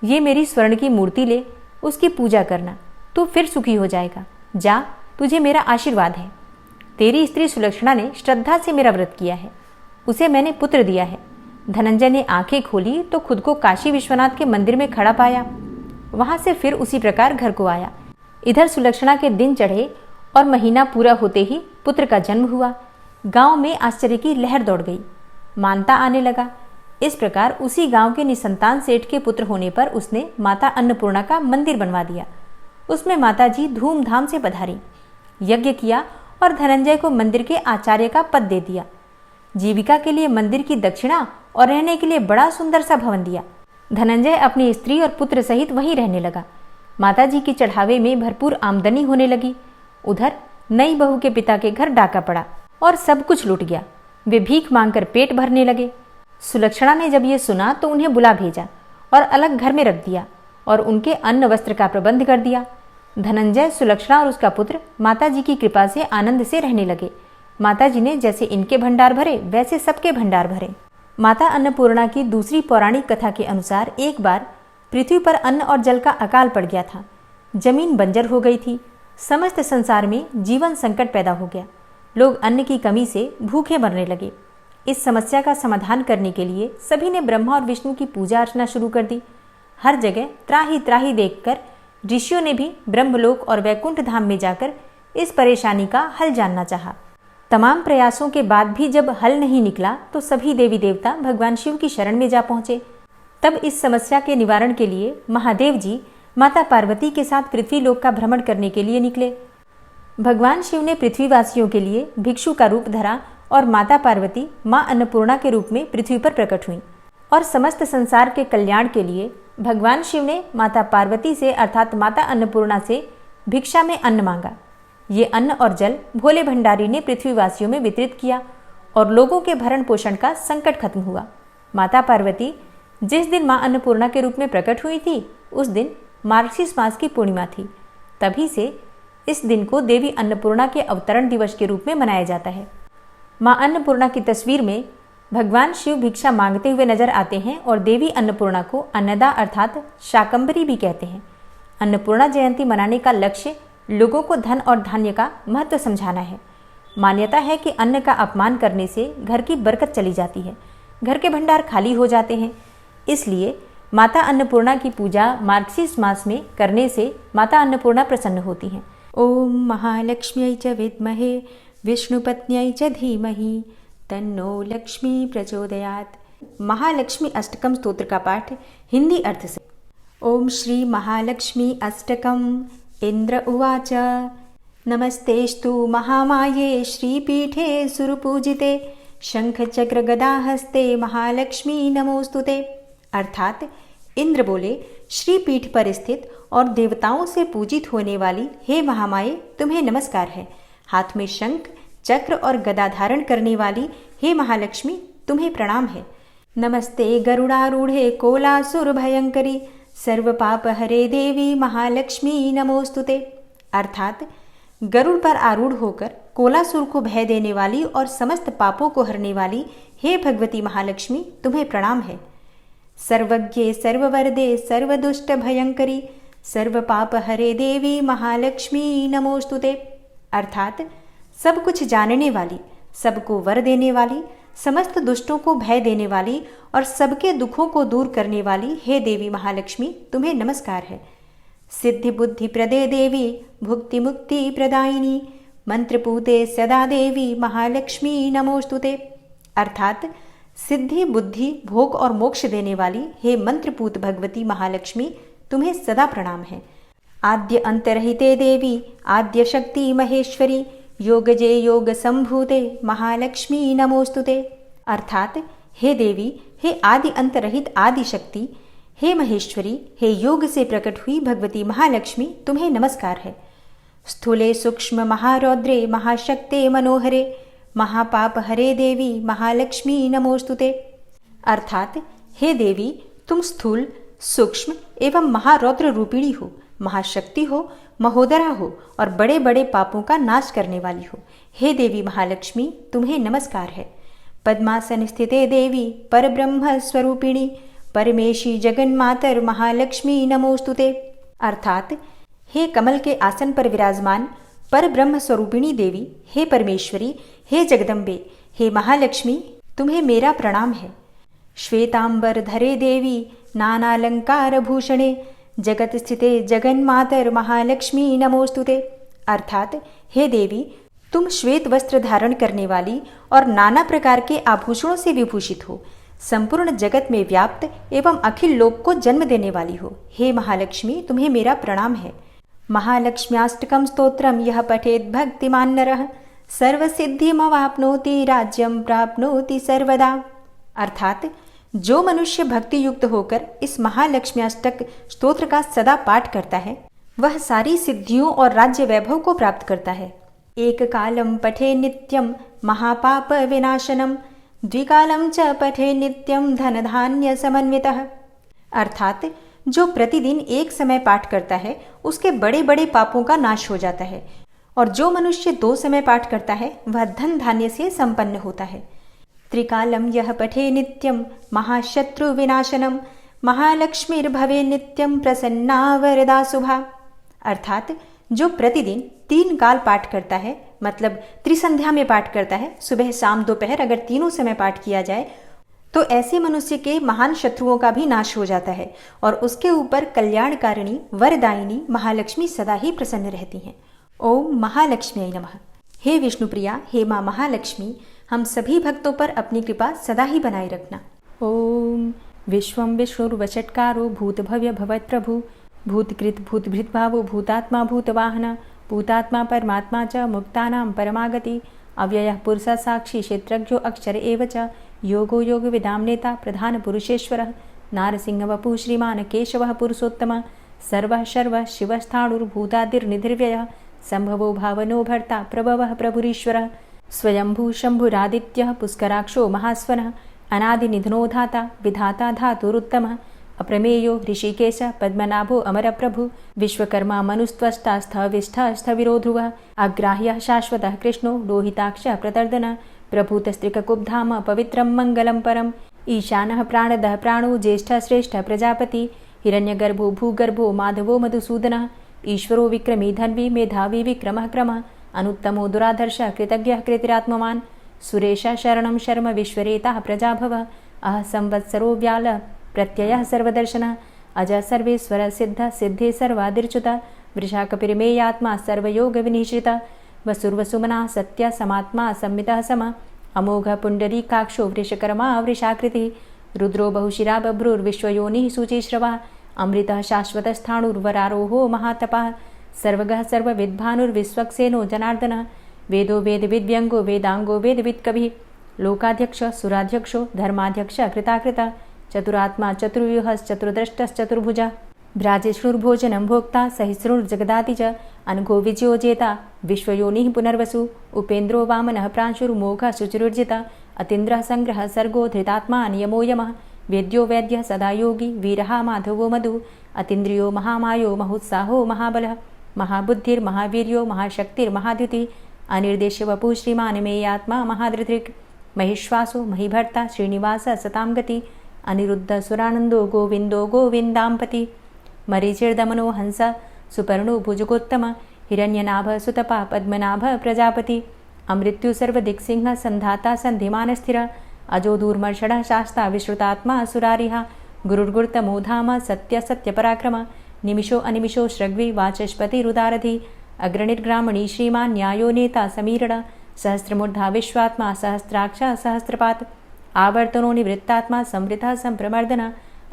ये मेरी स्वर्ण की मूर्ति ले, उसकी पूजा करना, तू फिर सुखी हो जाएगा। जा, तुझे मेरा आशीर्वाद है। तेरी स्त्री सुलक्षणा ने श्रद्धा से मेरा व्रत किया है, उसे मैंने पुत्र दिया है। धनंजय ने आंखें खोली तो खुद को काशी विश्वनाथ के मंदिर में खड़ा पाया। वहां से फिर उसी प्रकार घर को आया। इधर सुलक्षणा के दिन चढ़े और महीना पूरा होते ही पुत्र का जन्म हुआ। गांव में आश्चर्य की लहर दौड़ गई। मानता आने लगा। इस प्रकार उसी गांव के निसंतान सेठ के पुत्र होने पर उसने माता अन्नपूर्णा का मंदिर बनवा दिया। उसमें माता जी धूमधाम से पधारी, यज्ञ किया और धनंजय को मंदिर के आचार्य का पद दे दिया। जीविका के लिए मंदिर की दक्षिणा और रहने के लिए बड़ा सुंदर सा भवन दिया। धनंजय अपनी स्त्री और पुत्र सहित वहीं रहने लगा। माता जी के चढ़ावे में भरपूर आमदनी होने लगी। उधर नई बहू के पिता के घर डाका पड़ा और सब कुछ लूट गया। वे भीख मांगकर पेट भरने लगे। सुलक्षणा ने जब ये सुना तो उन्हें बुला भेजा और अलग घर में रख दिया और उनके अन्न वस्त्र का प्रबंध कर दिया। धनंजय, सुलक्षणा और उसका पुत्र माता जी की कृपा से आनंद से रहने लगे। माता जी ने जैसे इनके भंडार भरे वैसे सबके भंडार भरे। माता अन्नपूर्णा की दूसरी पौराणिक कथा के अनुसार एक बार पृथ्वी पर अन्न और जल का अकाल पड़ गया था। जमीन बंजर हो गई थी। समस्त संसार में जीवन संकट पैदा हो गया। लोग अन्न की कमी से भूखे मरने लगे। इस समस्या का समाधान करने के लिए सभी ने ब्रह्मा और विष्णु की पूजा अर्चना शुरू कर दी। हर जगह त्राही त्राही देखकर ऋषियों ने भी ब्रह्मलोक और वैकुंठ धाम में जाकर इस परेशानी का हल जानना चाहा। तमाम प्रयासों के बाद भी जब हल नहीं निकला तो सभी देवी देवता भगवान शिव की शरण में जा पहुंचे। तब इस समस्या के निवारण के लिए महादेव जी माता पार्वती के साथ पृथ्वी लोक का भ्रमण करने के लिए निकले। भगवान शिव ने पृथ्वीवासियों के लिए भिक्षु का रूप धरा और माता पार्वती मां अन्नपूर्णा के रूप में पृथ्वी पर प्रकट हुई और समस्त संसार के कल्याण के लिए भगवान शिव ने माता पार्वती से अर्थात माता अन्नपूर्णा से भिक्षा में अन्न मांगा। ये अन्न और जल भोले भंडारी ने पृथ्वीवासियों में वितरित किया और लोगों के भरण पोषण का संकट खत्म हुआ। माता पार्वती जिस दिन मां अन्नपूर्णा के रूप में प्रकट हुई थी उस दिन मार्गशीर्ष मास की पूर्णिमा थी। तभी से इस दिन को देवी अन्नपूर्णा के अवतरण दिवस के रूप में मनाया जाता है। मां अन्नपूर्णा की तस्वीर में भगवान शिव भिक्षा मांगते हुए नजर आते हैं और देवी अन्नपूर्णा को अन्नदा अर्थात शाकंभरी भी कहते हैं। अन्नपूर्णा जयंती मनाने का लक्ष्य लोगों को धन और धान्य का महत्व समझाना है। मान्यता है कि अन्न का अपमान करने से घर की बरकत चली जाती है, घर के भंडार खाली हो जाते हैं। इसलिए माता अन्नपूर्णा की पूजा मार्गशीर्ष मास में करने से माता अन्नपूर्णा प्रसन्न होती हैं। ओम महालक्ष्म्यै च विद्महे विष्णुपत्न्यै च धीमहि तन्नो लक्ष्मी प्रचोदयात्। महालक्ष्मी अष्टकम स्तोत्र का पाठ हिंदी अर्थ से। ओम श्री महालक्ष्मी अष्टकम। इंद्र उवाच नमस्तेस्तु महामाये श्रीपीठे सुरपूजिते शंखचक्र गदाहस्ते महालक्ष्मी नमोस्तुते। अर्थात इंद्र बोले, श्रीपीठ पर स्थित और देवताओं से पूजित होने वाली हे महामाये, तुम्हें नमस्कार है। हाथ में शंख चक्र और गदा धारण करने वाली हे महालक्ष्मी, तुम्हें प्रणाम है। नमस्ते गरुड़ारूढ़े कोलासुर भयंकरी सर्व पाप हरे देवी महालक्ष्मी नमोस्तुते। अर्थात गरुड़ पर आरूढ़ होकर कोलासुर को भय देने वाली और समस्त पापों को हरने वाली हे भगवती महालक्ष्मी, तुम्हें प्रणाम है। सर्वज्ञे सर्ववरदे सर्वदुष्ट भयंकरी सर्व पाप हरे देवी महालक्ष्मी नमोस्तुते। अर्थात सब कुछ जानने वाली, सबको वर देने वाली, समस्त दुष्टों को भय देने वाली और सबके दुखों को दूर करने वाली हे देवी महालक्ष्मी, तुम्हें नमस्कार है। सिद्धि बुद्धि प्रदे देवी भुक्ति मुक्ति प्रदायिनी मंत्रपूते सदा देवी महालक्ष्मी नमोस्तुते। अर्थात सिद्धि बुद्धि भोग और मोक्ष देने वाली हे मंत्रपूत भगवती महालक्ष्मी, तुम्हें सदा प्रणाम है। आद्य अंतरहिते देवी आद्य शक्ति महेश्वरी योगजे योग संभूते महालक्ष्मी नमोस्तुते। अर्थात हे देवी, हे आदि अंत रहित आदि शक्ति, हे महेश्वरी, हे योग से प्रकट हुई भगवती महालक्ष्मी, तुम्हें नमस्कार है। स्थूले सूक्ष्म महारौद्रे महाशक्ते मनोहरे महापाप हरे देवी महालक्ष्मी नमोस्तुते। अर्थात हे देवी, तुम स्थूल सूक्ष्म एवं महारौद्र रूपिणी हो, महाशक्ति हो, महोदरा हो और बड़े बड़े पापों का नाश करने वाली हो। हे देवी महालक्ष्मी, तुम्हें नमस्कार है। पद्मासन स्थिते देवी परब्रह्म स्वरूपिणी परमेशी जगन्मातर महालक्ष्मी नमोस्तुते। अर्थात हे कमल के आसन पर विराजमान परब्रह्म स्वरूपिणी देवी, हे परमेश्वरी, हे जगदम्बे, हे महालक्ष्मी, तुम्हें मेरा प्रणाम है। श्वेतांबर धरे देवी नानालंकार भूषणे जगत स्थिते जगन्मातर महालक्ष्मी नमोस्तुते। अर्थात हे देवी, तुम श्वेत वस्त्र धारण करने वाली और नाना प्रकार के आभूषणों से विभूषित हो, संपूर्ण जगत में व्याप्त एवं अखिल लोक को जन्म देने वाली हो। हे महालक्ष्मी, तुम्हें मेरा प्रणाम है। महालक्ष्म्याष्टकम स्तोत्रम यह पठेत भक्तिमान नरः सर्वसिद्धिमवाप्नोति राज्यं प्राप्नोति सर्वदा। अर्थात जो मनुष्य भक्ति युक्त होकर इस महालक्ष्म्याष्टक स्तोत्र का सदा पाठ करता है, वह सारी सिद्धियों और राज्य वैभव को प्राप्त करता है। एक कालम पठे नित्यम महापाप विनाशनम द्विकालम च पठे नित्यम धन धान्य समन्वितः। अर्थात जो प्रतिदिन एक समय पाठ करता है, उसके बड़े बड़े पापों का नाश हो जाता है, और जो मनुष्य 2 समय पाठ करता है, वह धन धान्य से संपन्न होता है। त्रिकालम यह पठे नित्यम महाशत्रु विनाशनम महालक्ष्मीर्भवे नित्यम प्रसन्ना वरदा शुभा। अर्थात जो प्रतिदिन 3 काल पाठ करता है, मतलब त्रिसंध्या में पाठ करता है, सुबह शाम दोपहर, अगर तीनों समय पाठ किया जाए तो ऐसे मनुष्य के महान शत्रुओं का भी नाश हो जाता है और उसके ऊपर कल्याणकारिणी वरदायिनी महालक्ष्मी सदा ही प्रसन्न रहती हैं। ओम महालक्ष्मी नमः। हे विष्णुप्रिया, हे माँ महालक्ष्मी, हम सभी भक्तों पर अपनी कृपा सदा ही बनाए रखना। ओम विश्वं विष्णुर्वचत्कारो भूतभव्य भवत्प्रभु भूतकृत भूतभृद्भावो भूतात्मा भूतवाहन भूतात्मा परमात्मा च मुक्तानां परमागति अव्ययः पुरुषः साक्षी क्षेत्रज्ञो अक्षर एव च योगो योग विदां नेता प्रधान पुरुषेश्वरः नारसिंह वपुः श्रीमान् केशवः पुरुषोत्तमः सर्वः शर्वः शिवस्थाणुर्भूतादिर्निधिर्व्ययः संभवो भावनो भर्ता प्रभवः प्रभुरीश्वरः स्वयंभू शंभुरादित्यः पुष्कराक्षो महास्वनः अनादिनिधनो धाता विधाता धातुरुत्तमः अप्रमेयो ऋषिकेश पद्मनाभो अमरप्रभु विश्वकर्मा मनुस्त्वष्टा स्थविष्ठः स्थविरो ध्रुवः अग्राह्यः शाश्वतः कृष्णो लोहिताक्षः प्रतर्दनः प्रभूतस्त्रिककुब्धाम पवित्रं मङ्गलं परम् ईशानः प्राणदः प्राणो ज्येष्ठः श्रेष्ठः प्रजापति हिरण्यगर्भो भूगर्भो माधवो मधुसूदनः ईश्वरो विक्रमी धन्वी मेधावी विक्रमः क्रमः अनुत्तमो दुराधर्षः कृतज्ञः कृतिरात्मवान् सुरेशः शरणं शर्म विश्वरेताः प्रजाभवः अह संवत्सरो व्यालः प्रत्ययः सर्वदर्शनः अजः सर्वेश्वरः सिद्धः सिद्धे सर्वादिर्च्युतः वृषाकपिर्मेयात्मा सर्वयोगविनिश्रितः वसुर्वसुमना सत्य समात्मा संमितः सम अमोघ पुण्डरीकाक्षो वृषकर्मा वृषाकृतिः रुद्रो बहुशिरा बभ्रुर्विश्वयोनिः शुचिश्रवा अमृतः शाश्वतस्थाणुर्वरारोहो महातपः सर्वगः सर्वविद्भानुर्विश्वक्सेनो जनार्दनः वेदो वेदविद्व्यङ्गो वेदाङ्गो वेदवित्कविः लोकाध्यक्ष सुराध्यक्षो धर्माध्यक्ष कृताकृत चतुरात्मा चतुर्व्यूहश्चतुर्द्रष्टश्चतुर्भुजा भ्राजिष्णुर्भोजनं भोक्ता सहिष्णुर्जगदाति च अनघो विजयो जेता विश्वयोनिः पुनर्वसु उपेन्द्रो वामनः प्रांशुर्मोघः शुचिरुर्जिता अतीन्द्रः संग्रहः सर्गो धृतात्मा नियमो यमः वेद्यो वैद्यः सदा योगी वीरः माधवो मधु अतीन्द्रियो महामायो महोत्साहो महाबलः महाबुद्धिर्महावीर्यो महाशक्तिर्महाद्युतिः अनिर्देश्य वपुः श्रीमान् मेयात्मा महाधृतिर् महिश्वासो महिभर्ता श्रीनिवास सतां गति अनिरुद्ध सुरानन्दो गोविन्दो गोविन्दाम्पति मरीचिर्दमनो हंस सुपर्णो भुजगोत्तम हिरण्यनाभ सुतपा पद्मनाभ प्रजापति अमृत्यु सर्वदिक्सिंह संधाता संधिमानस्थिर अजो दूर्मर्षणः शास्ता विश्रुतात्मा सुरारिः गुरुर्गुर्तमो धाम सत्य सत्यपराक्रम निमिषो अनिमिषो श्रग्वी वाचस्पतिरुदारधि अग्रणिर्ग्रामणी श्रीमान् न्यायो नेता समीरण सहस्रमूर्धा विश्वात्मा सहस्राक्ष सहस्रपात् आवर्तनो निवृत्तात्मा संवृतः संप्रमर्दन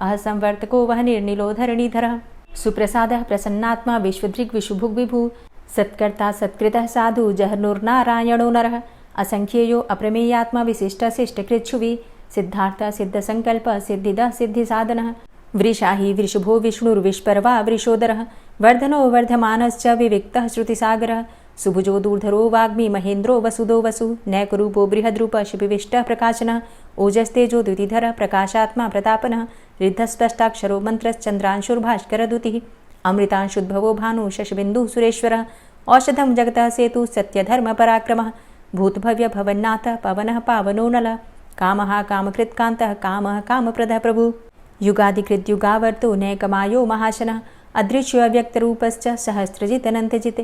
अहसंवर्तको वहनिर्निलोधरणीधरः सुप्रसादः प्रसन्नात्मा विश्वदृग् विशुभुग् विभु सत्कर्ता सत्कृतः साधु जहर्नुर्नारायणो नरः असंख्येयो अप्रमेयात्मा विशिष्टशिष्टकृच्छुवि सिद्धार्थ सिद्धसंकल्प सिद्धिदः सिद्धिसाधनः वृषाहि वृषभो विष्णुर्विष्पर्वा वृषोदरः वर्धनो वर्धमानश्च विविक्तः श्रुतिसागरः सुभुजो दूर्धरो वाग्मी महेन्द्रो वसुदो वसु नैकरूपो बृहद्रूप शिपिविष्टः प्रकाशनः ओजस्तेजो द्युतिधरः प्रकाशात्मा प्रतापनः रिद्धस्पष्टाक्षरो मन्त्रश्चन्द्रांशुर्भास्करदुतिः अमृतांशुद्भवो भानु शशबिन्दुः सुरेश्वरः औषधं जगतः सेतु सत्यधर्मपराक्रमः भूतभव्य भवन्नाथ पवनः पावनो नलः कामः कामकृत्कान्तः कामः कामप्रदः प्रभु युगादिकृद्युगावर्तो नैकमायो महाशनः अदृश्यो अव्यक्तरूपश्च सहस्रजितनन्तजित्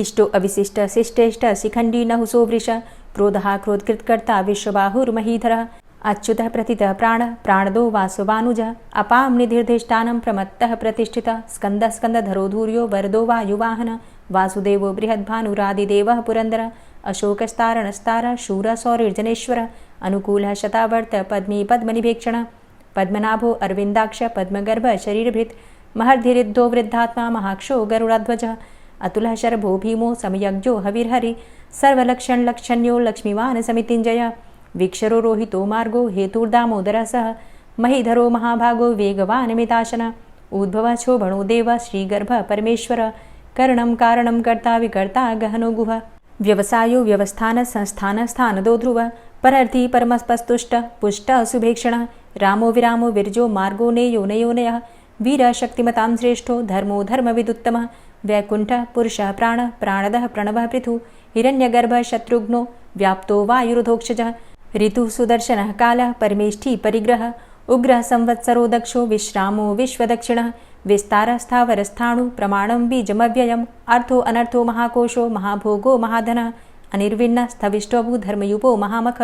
इष्टो अविशिष्ट शिष्टेष्ट शिखण्डी नहुसो वृष क्रोधः क्रोधकृत्कर्ता विश्वबाहुर्महीधरः अच्युतः प्रतितः प्राणः प्राणदो वासवानुजः अपां निधिर्धिष्ठानं प्रमत्तः प्रतिष्ठितः स्कन्दः स्कन्दधरो धूर्यो वरदो वायुवाहनः वासुदेवो बृहद्भानुरादिदेवः पुरन्दरः अशोकस्तारणस्तारः शूरः सौरिर्जनेश्वरः अनुकूलः शतावर्त पद्मी पद्मनिभेक्षणः पद्मनाभो अरविन्दाक्ष पद्मगर्भ शरीरभृत् महर्धिरिद्धो वृद्धात्मा महाक्षो गरुडाध्वजः अतुलः शरभो भीमो समयज्ञो हविर्हरि सर्वलक्षणलक्षण्यो लक्ष्मीवान् समितिञ्जय वीक्षरो रोहितो मार्गो हेतुर्दामोदरः सह महीधरो महाभागो वेगवान् मिताशन उद्भवः शोभणो देव श्रीगर्भ परमेश्वर करणं कारणं कर्ता विकर्ता गहनो गुह व्यवसायो व्यवस्थान संस्थान स्थानदो ध्रुव परर्थी परमस्पस्तुष्ट पुष्ट सुभेक्षण रामो विरामो विरजो मार्गो नेयो नयोनयः वीर शक्तिमतां श्रेष्ठो धर्मो धर्मविदुत्तमः वैकुण्ठः पुरुषः प्राणः प्राणदः प्रणवः पृथु हिरण्यगर्भः शत्रुघ्नो व्याप्तो वायुरुधोक्षजः ऋतुः सुदर्शनः कालः परमेष्ठी परिग्रहः उग्रः संवत्सरो दक्षो विश्रामो विश्वदक्षिणः विस्तारः स्थावरस्थाणु प्रमाणं बीजमव्ययम् अर्थो अनर्थो महाकोशो महाभोगो महाधनः अनिर्विण्णः स्थविष्टोऽभू धर्मयुपो महामख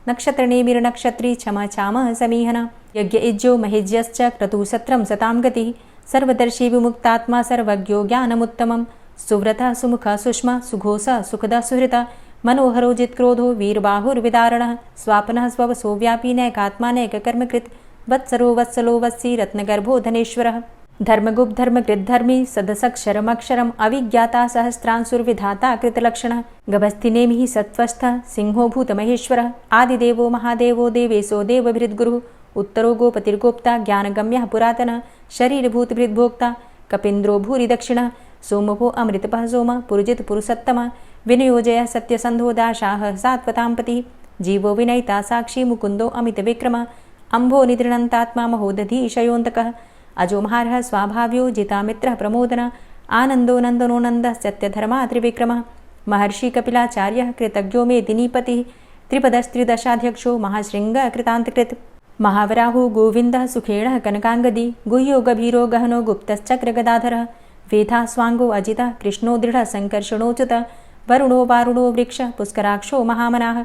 नक्षत्रनेमिर्नक्षत्री क्षमा चामः समीहनः यज्ञ इज्यो महेज्यश्च क्रतुः सत्रं सतां गतिः सर्वदर्शी विमुक्तात्मा सर्वज्ञो ज्ञानमुत्तमं सुव्रतः सुमुखः सुष्मा सुघोषः सुखदः सुहृतः मनोहरो जित्क्रोधो वीरबाहुर्विदारणः स्वापनः स्ववसो व्यापी नैकात्मा नैककर्मकृत् वत्सरो वत्सलो वत्सी रत्नगर्भो धनेश्वरः धर्मगुप्त धर्मकृद्धर्मी सदसक्षरमक्षरम् अविज्ञाता सहस्रांशुर्विधाता कृतलक्षणः गभस्तिनेमिः सत्त्वस्थः सिंहो भूतमहेश्वरः आदिदेवो महादेवो देवेशो देवभृद्गुरुः उत्तरो गोपतिर्गोप्ता ज्ञानगम्यः पुरातनः शरीरभूतभृद्भोक्ता कपीन्द्रो भूरि दक्षिणः सोमभो अमृतपः सोमः पुरुजित पुरुषोत्तमः विनियोजयः सत्यसन्धो दाशाः सात्वताम्पतिः जीवो विनयिता साक्षी मुकुन्दो अमितविक्रमः अम्भो निद्रणन्तात्मा महोदधीशयोऽन्तकः अजोमहारः स्वाभाव्यो जितामित्रः प्रमोदनः आनन्दो नन्दनो नन्दः सत्यधर्मा त्रिविक्रमः महर्षि कपिलाचार्यः कृतज्ञो मेदिनीपतिः त्रिपदस्त्रिदशाध्यक्षो महाशृङ्गः कृतान्तकृत् महावराहो गोविन्दः सुखेणः कनकाङ्गदी गुह्यो गभीरो गहनो गुप्तश्चक्रगदाधरः वेधा स्वाङ्गो अजितः कृष्णो दृढः सङ्कर्षणोच्युतः वरुणो वारुणो वृक्षः पुष्कराक्षो महामनाः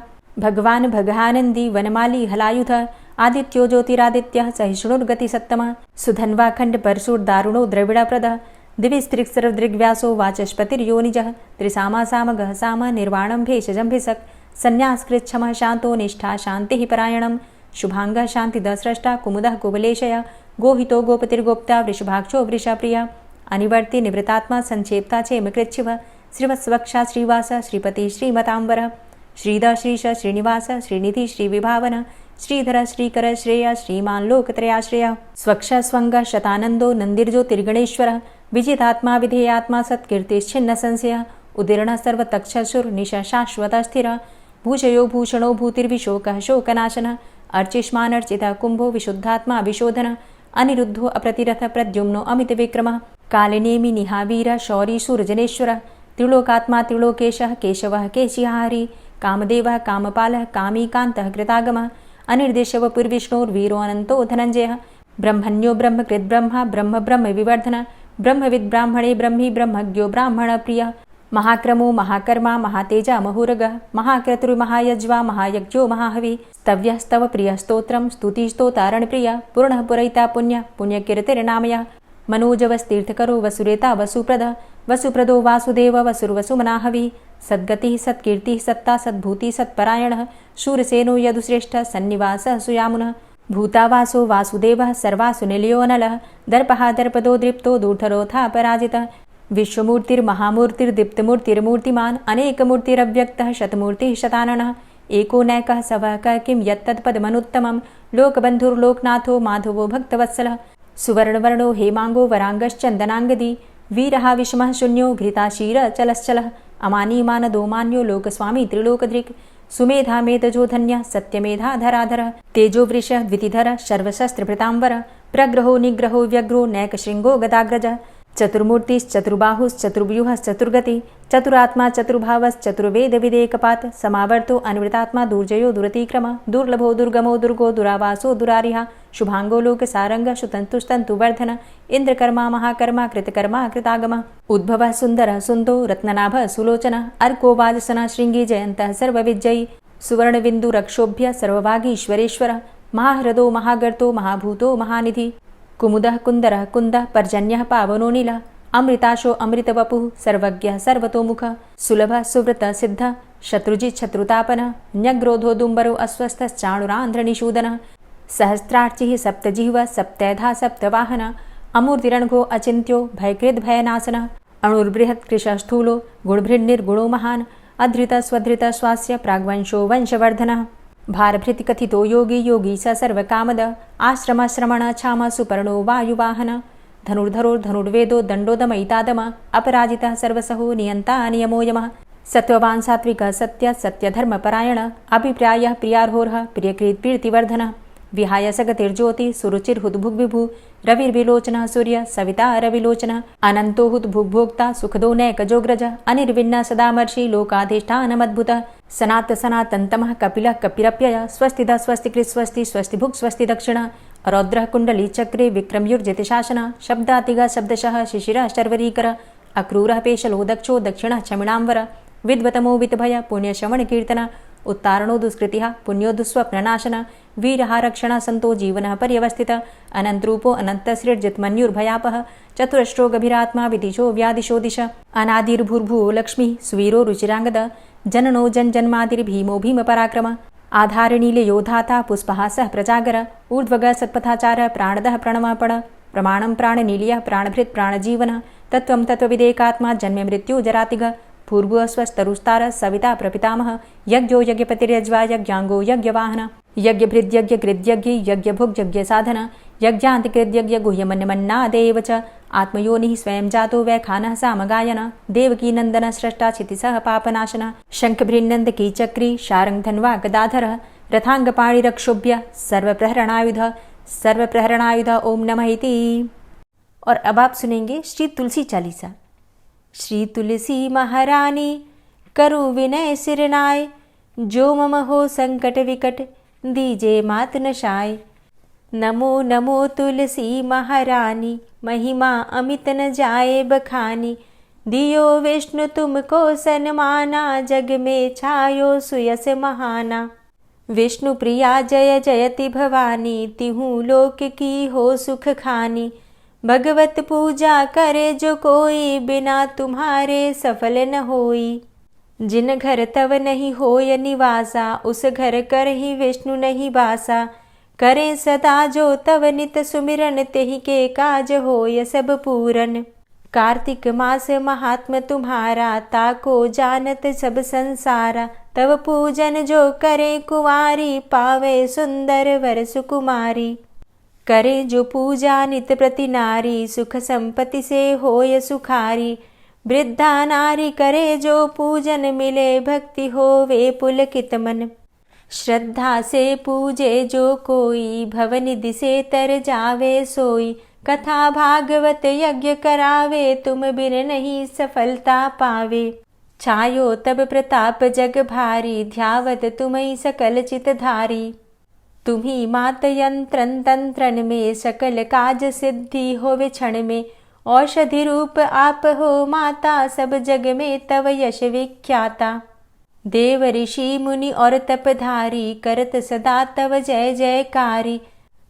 भगवान् भगानन्दी वनमाली हलायुधः आदित्यो ज्योतिरादित्यः सहिष्णुर्गतिसत्तमः सुधन्वाखण्ड परशुर्दारुणो द्रविडप्रदः दिविस्त्रिक्सर्वदृग्व्यासो वाचस्पतिर्योनिजः त्रिसामा सामगः साम निर्वाणं भेषजं भिषक् संन्यासकृच्छमः शान्तो निष्ठा शान्तिः परायणं शुभांगः शान्तिदस्रष्टा कुमुदः कुवलेशय गोहितो गोपतिर्गोप्ता वृषभाक्षो वृषाप्रिया अनिवर्ति निवृतात्मा संक्षेप्ता चेमकृच्छिव श्रीवत्सवक्षा श्रीवास श्रीपति श्रीमतांबर श्रीद श्रीश श्रीनिवास श्रीनिधि श्रीविभावन श्रीधर श्रीकर श्रेय श्रीमान लोकत्रयाश्रय स्वक्ष स्वंग शतानंदो नंदिर्ज्योतिर्गणेश्वर विजितात्मा विधेयात्मा सत्कीर्तिश्छिन्न संशय उदीर्ण सर्वतक्षसुर निश शाश्वत स्थिर भूषयो भूषणो भूतिर्विशोकः शोकनाशन अर्चिष्मान अर्चित कुंभो विशुद्धात्मा विशोधन अनिरुद्धो अप्रतिरथ प्रद्युम्नो अमित विक्रम कालिनेमि निहावीर शौरी सूरजनेश्वर त्रिलोकात्मा त्रिलोकेशः केशवः केशिहारी कामदेवः कामपालः कामीकान्तः कृतागमः अनिर्देशव पुर्विष्णोर्वीरो अनंतो धनंजयः ब्रह्मण्यो ब्रह्मकृत् ब्रह्मा ब्रह्म ब्रह्म विवर्धन ब्रह्मविद् ब्राह्मणे ब्रह्मी ब्रह्मज्ञो ब्राह्मण प्रिय महाक्रमो महाकर्मा महातेजा महुरगः महाक्रतुर्महायज्वा महायज्ञो महाहवि स्तव्यस्तव प्रिय स्तोत्रं स्तुतिस्तोतारण प्रिय पूर्णः पुरैता पुण्य पुण्यकीर्तिर्नामयः मनोजवस्तीर्थकरो वसुरेता वसुप्रद वसुप्रदो वासुदेव वसुर्वसुमनाहवि सद्गतिः सत्कीर्तिः सत्ता सद्भूति सत्परायणः शूरसेनो यदुश्रेष्ठः सन्निवासः सुयामुनः भूतावासो वासुदेवः सर्वासु निलयो नलः दर्पः दर्पदो दृप्तो दूर्धरोथा पराजितः विश्वमूर्तिर्महामूर्तिर्दीप्तमूर्तिर्मूर्तिमान् अनेकमूर्तिरव्यक्तः शतमूर्तिः शताननः एको नैकः सवः किं यत्तत्पदमनुत्तमं लोकबन्धुर्लोकनाथो माधवो भक्तवत्सलः सुवर्णवर्णो हेमांगो वरांगश्चन्दनांगदी वीरः विषमः शून्यो घृताशीर चलश्चलः अमानीमानदो मान्यो लोकस्वामी त्रिलोकदृक् सुमेधा मेधजो धन्य सत्यमेधा धराधर तेजो वृष द्वितिधर सर्वशस्त्रभृतांबर प्रग्रहो निग्रहो व्यग्रो नैकशृंगो गदाग्रज चतुर्मूर्तिश्चतुर्बाहुश्चतुर्व्यूहश्चतुर्गति चतुरात्मा चतुर्भावश्चतुर्वेद विदेकपात समावर्तो अनिवृतात्मा दुर्जयो दुरतिक्रम दुर्लभो दुर्गमो दुर्गो दुरावासो दुरारिहा शुभांगो लोक सारंग सुतंतुस्तंतुवर्धन इंद्रकर्मा महाकर्मा कृतकर्मा कृतागम उद्भव सुंदर सुंदो रत्ननाभ सुलोचन अर्को वाजसन श्रृंगी जयंत सर्वविजयी सुवर्णबिंदु रक्षोभ्य सर्वभागीश्वरेश्वर महाह्रदो महागर्तो महाभूतो महानिधि कुमुदः कुंदरः कुंदः पर्जन्यः पावनो नीलः अमृताशो अमृतवपुः सर्वज्ञः सर्वतोमुखः सुलभः सुव्रतः सिद्धः शत्रुजित् शत्रुतापनः न्यग्रोधो दुम्बरो अस्वस्थश्चाणुरान्ध्रनिषूदनः सहस्रार्चिः सप्तजिह्वः सप्तैधा सप्तवाहनः अमूर्तिरणघो अचिन्त्यो भयकृद् भयनाशनः अणुर्बृहत् कृशस्थूलो गुणभृन्निर्गुणो महान् अधृतः स्वधृतः स्वास्य प्राग्वंशो वंशवर्धनः भारभृति कथितो योगी योगी स सर्वकामद आश्रम श्रमण छाम सुपर्णो वायुवाहन धनुर्धरोर्धनुर्वेदो दण्डोदमयितादम अपराजितः सर्वसहो नियन्ता नियमो यमः सत्त्ववान् सात्विकः सत्य सत्यधर्मपरायण अभिप्रायः प्रियार्होर्ह प्रियकृत् प्रीतिवर्धनः विहाय सगतिर्ज्योति सुरुचिर्हुद्भुग्विभु रविर्विलोचनः सूर्य सविता रविलोचनः अनन्तो हुद्भुग्भोक्ता सुखदो नैकजोग्रज अनिर्विण्ण सदामर्षि लोकाधिष्ठानमद्भुतः सनात सनातन्तमः कपिलः कपिरप्यय स्वस्तिदा स्वस्तिकृत् स्वस्ति स्वस्तिभुक् स्वस्ति दक्षिण रौद्रः कुण्डली चक्रे विक्रमयुर्जित शासन शब्दातिगा शब्दशः शिशिरः शर्वरीकर अक्रूरः पेशलो दक्षो दक्षिणः क्षमिणाम्बर विद्वतमो वितभय पुण्यश्रवण कीर्तन उत्तारणो दुष्कृतिः पुण्यो दुःस्वप्ननाशन वीरः रक्षण संतो जीवनः पर्यवस्थित अनन्तरूपो अनन्तसृर्जितमन्युर्भयापः चतुरश्रो गभीरात्मा विदिशो व्यादिशो दिश अनादिर्भूर्भुवो लक्ष्मी सुवीरो रुचिरांगद जननो जन्मादिर्भीमो भीमपराक्रम आधारनीलयोधाता पुष्पहासः प्रजागर ऊर्ध्वग सत्पथाचार प्राणदः प्रणवपण प्रमाणं प्राणनीलयः प्राणभृत् प्राणजीवन तत्त्वं तत्त्वविदेकात्मा जन्म मृत्यु जरातिग पूर्व स्वस्तरुस्तार सविता प्रपितामह यज्ञो यज्ञपतिर्यज्वा यज्ञांगो यज्ञवाहन यज्ञभृद्यज्ञ कृद्यज्ञ यज्ञभुग् यज्ञसाधन यज्ञान्तिकृद्यज्ञ गुह्यमन्यमन्नादेव च आत्मयोनिः स्वयं जातो वैखानः सामगायन देवकी नंदन स्रष्टा क्षितिसः पापनाशन शंखभृन्नन्दकी चक्री शारंगधन्वा गदाधर रथांगपाणिरक्षोभ्य सर्वप्रहरणायुध ओम नमः इति। और अब आप सुनेंगे श्री तुलसी चालीसा। श्री तुलसी महारानी करु विनय सिरनाय, जो मम हो संकट विकट दीजे मात नशाय। नमो नमो तुलसी महारानी, महिमा अमित न जाए बखानी। दियो विष्णु तुमको सन्माना, जग में छायो सुयस महाना। विष्णु प्रिया जय जयति भवानी, तिहु लोक की हो सुख खानी। भगवत पूजा करे जो कोई, बिना तुम्हारे सफल न होई। जिन घर तव नहीं होय निवासा, उस घर कर ही विष्णु नहीं बासा। करे सदा जो तव नित सुमिरन, तेहि के काज होय सब पूरन। कार्तिक मास महात्म तुम्हारा, ताको जानत सब संसारा। तव पूजन जो करे कुंवारी, पावे सुंदर वर सुकुमारी। करे जो पूजा नित प्रति नारी, सुख संपत्ति से होय सुखारी। वृद्धा नारी करे जो पूजन, मिले भक्ति होवे पुलकित मन। श्रद्धा से पूजे जो कोई, भवनिधि से तर जावे सोई। कथा भागवत यज्ञ करावे, तुम बिन नहीं सफलता पावे। छायो तब प्रताप जग भारी, ध्यावत तुम्हि सकल चित धारी। तुम्ही मात यंत्रन तंत्रन में, सकल काज सिद्धि होवे क्षण में। औषधि रूप आप हो माता, सब जग में तव यश विख्याता। देव ऋषि मुनि और तपधारी, करत सदा तव जय जयकारी।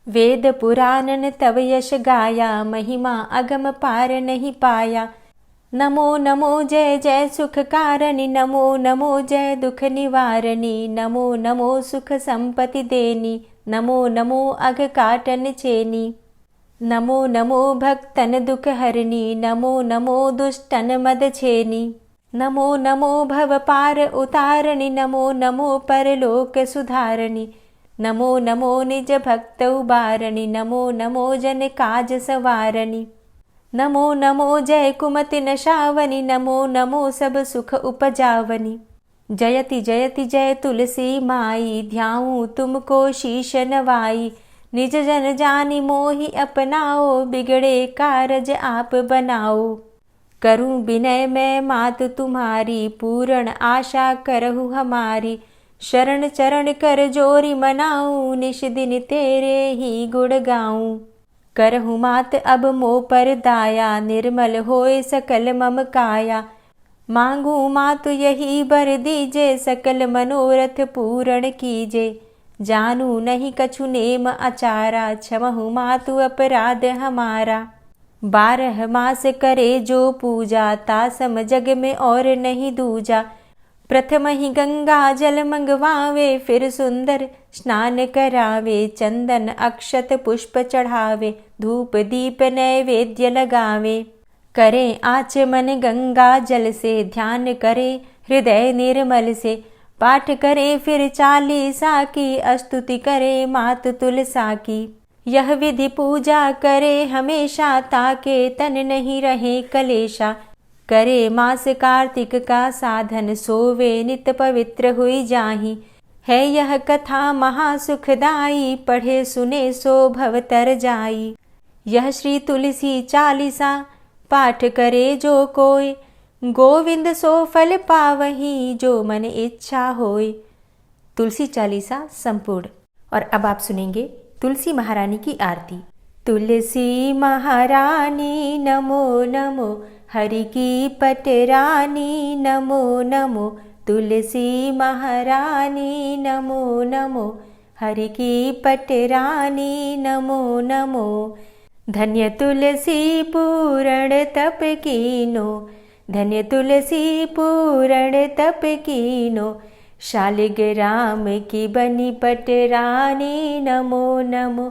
वेद पुराणन तव यश गाया, महिमा अगम पार नहीं पाया। नमो नमो जय जय सुख कारणी, नमो नमो जय दुख निवारणी। नमो नमो सुख संपत्ति देनी, नमो नमो अघ काटन चेनी। नमो नमो भक्तन दुख हरणी, नमो नमो दुष्टन मद छेनी। नमो नमो भव पार उतारणी, नमो नमो परलोक सुधारणी। नमो नमो निज भक्त उबारणी, नमो नमो जन काज सवारणी। नमो नमो जय कुमति नशावनी, नमो नमो सब सुख उपजावनी। जयति जयति जय तुलसी माई, ध्याऊं तुमको शीश नवाई। निज जन जानी मोहि अपनाओ, बिगड़े कारज आप बनाओ। करूं विनय मैं मात तुम्हारी, पूर्ण आशा करहु हमारी। शरण चरण कर जोरी मनाऊं, निश दिन तेरे ही गुण गाऊं। करहु मात अब मोह पर दाया, निर्मल होए सकल मम काया। मांगू मातु यही बर दीजे, सकल मनोरथ पूर्ण कीजे। जानू नहीं कछु नेम आचारा, क्षमहु मातु अपराध हमारा। 12 मास करे जो पूजा, तासम जग में और नहीं दूजा। प्रथम ही गंगा जल मंगवावे, फिर सुंदर स्नान करावे। चंदन अक्षत पुष्प चढ़ावे, धूप दीप नैवेद्य लगावे। करे आचमन गंगा जल से, ध्यान करे हृदय निर्मल से। पाठ करे फिर चालीसा की, स्तुति करे मात तुलसा की। यह विधि पूजा करे हमेशा, ताके तन नहीं रहे कलेशा। करे मास कार्तिक का साधन, सोवे नित पवित्र हुई जाहि। है यह कथा महासुखदाई, पढ़े सुने सो भव तर जाई। यह श्री तुलसी चालीसा, पाठ करे जो कोय। गोविंद सो फल पावही, जो मन इच्छा होय। तुलसी चालीसा संपूर्ण। और अब आप सुनेंगे तुलसी महारानी की आरती। तुलसी महारानी नमो नमो, हरि की पटरानी नमो नमो। तुलसी महारानी नमो नमो, हरि की पटरानी नमो नमो। धन्य तुलसी पूर्ण तप कीनो, धन्य तुलसी पूर्ण तप कीनो। शालिग्राम की बनी पटरानी नमो नमो।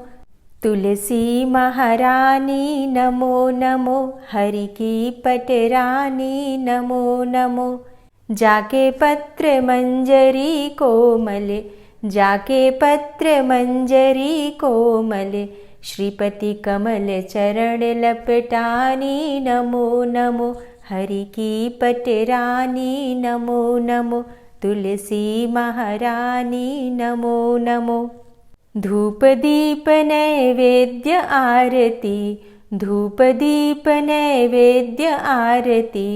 तुलसी महारानी नमो नमो, हरि की पटरानी नमो नमो। जाके पत्र मंजरी कोमल, जाके पत्र मंजरी कोमल। श्रीपति कमल चरण लपटानी नमो नमो, हरि की पटरानी नमो नमो। तुलसी महारानी नमो नमो। धूप दीप नैवेद्य आरती, धूप दीप नैवेद्य आरती।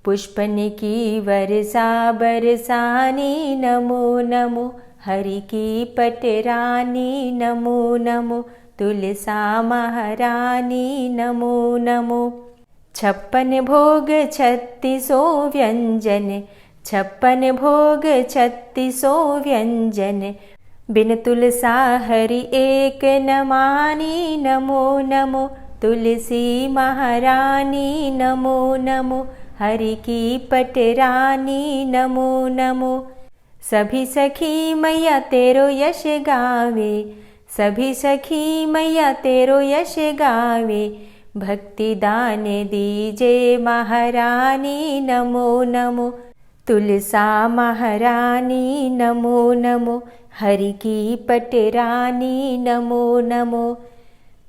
पुष्पन की वर्षा बरसानी नमो नमो, हरि की पटरानी नमो नमो। तुलसा महारानी नमो नमो। 56 भोग 36 व्यंजन, 56 भोग 36 व्यंजन। बिन तुलसा हरि एक न मानी नमो नमो। तुलसी महारानी नमो नमो, हरि की पटरानी नमो नमो। सभी सखी मैया तेरो यश गावे, सभी सखी मैया तेरो यश गावे, भक्ति दान दीजे महारानी नमो नमो। तुलसा महारानी नमो नमो, हरि की पटरानी नमो नमो।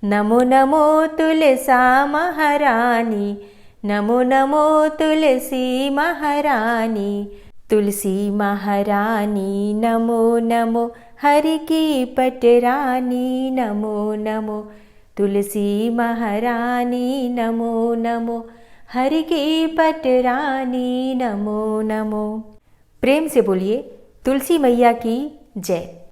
नमो नमो तुलसा महारानी, नमो नमो तुलसी महारानी। तुलसी महारानी नमो नमो, हरि की पटरानी नमो नमो। तुलसी महारानी नमो नमो, हरि की पटरानी नमो नमो। प्रेम से बोलिए तुलसी मैया की जय।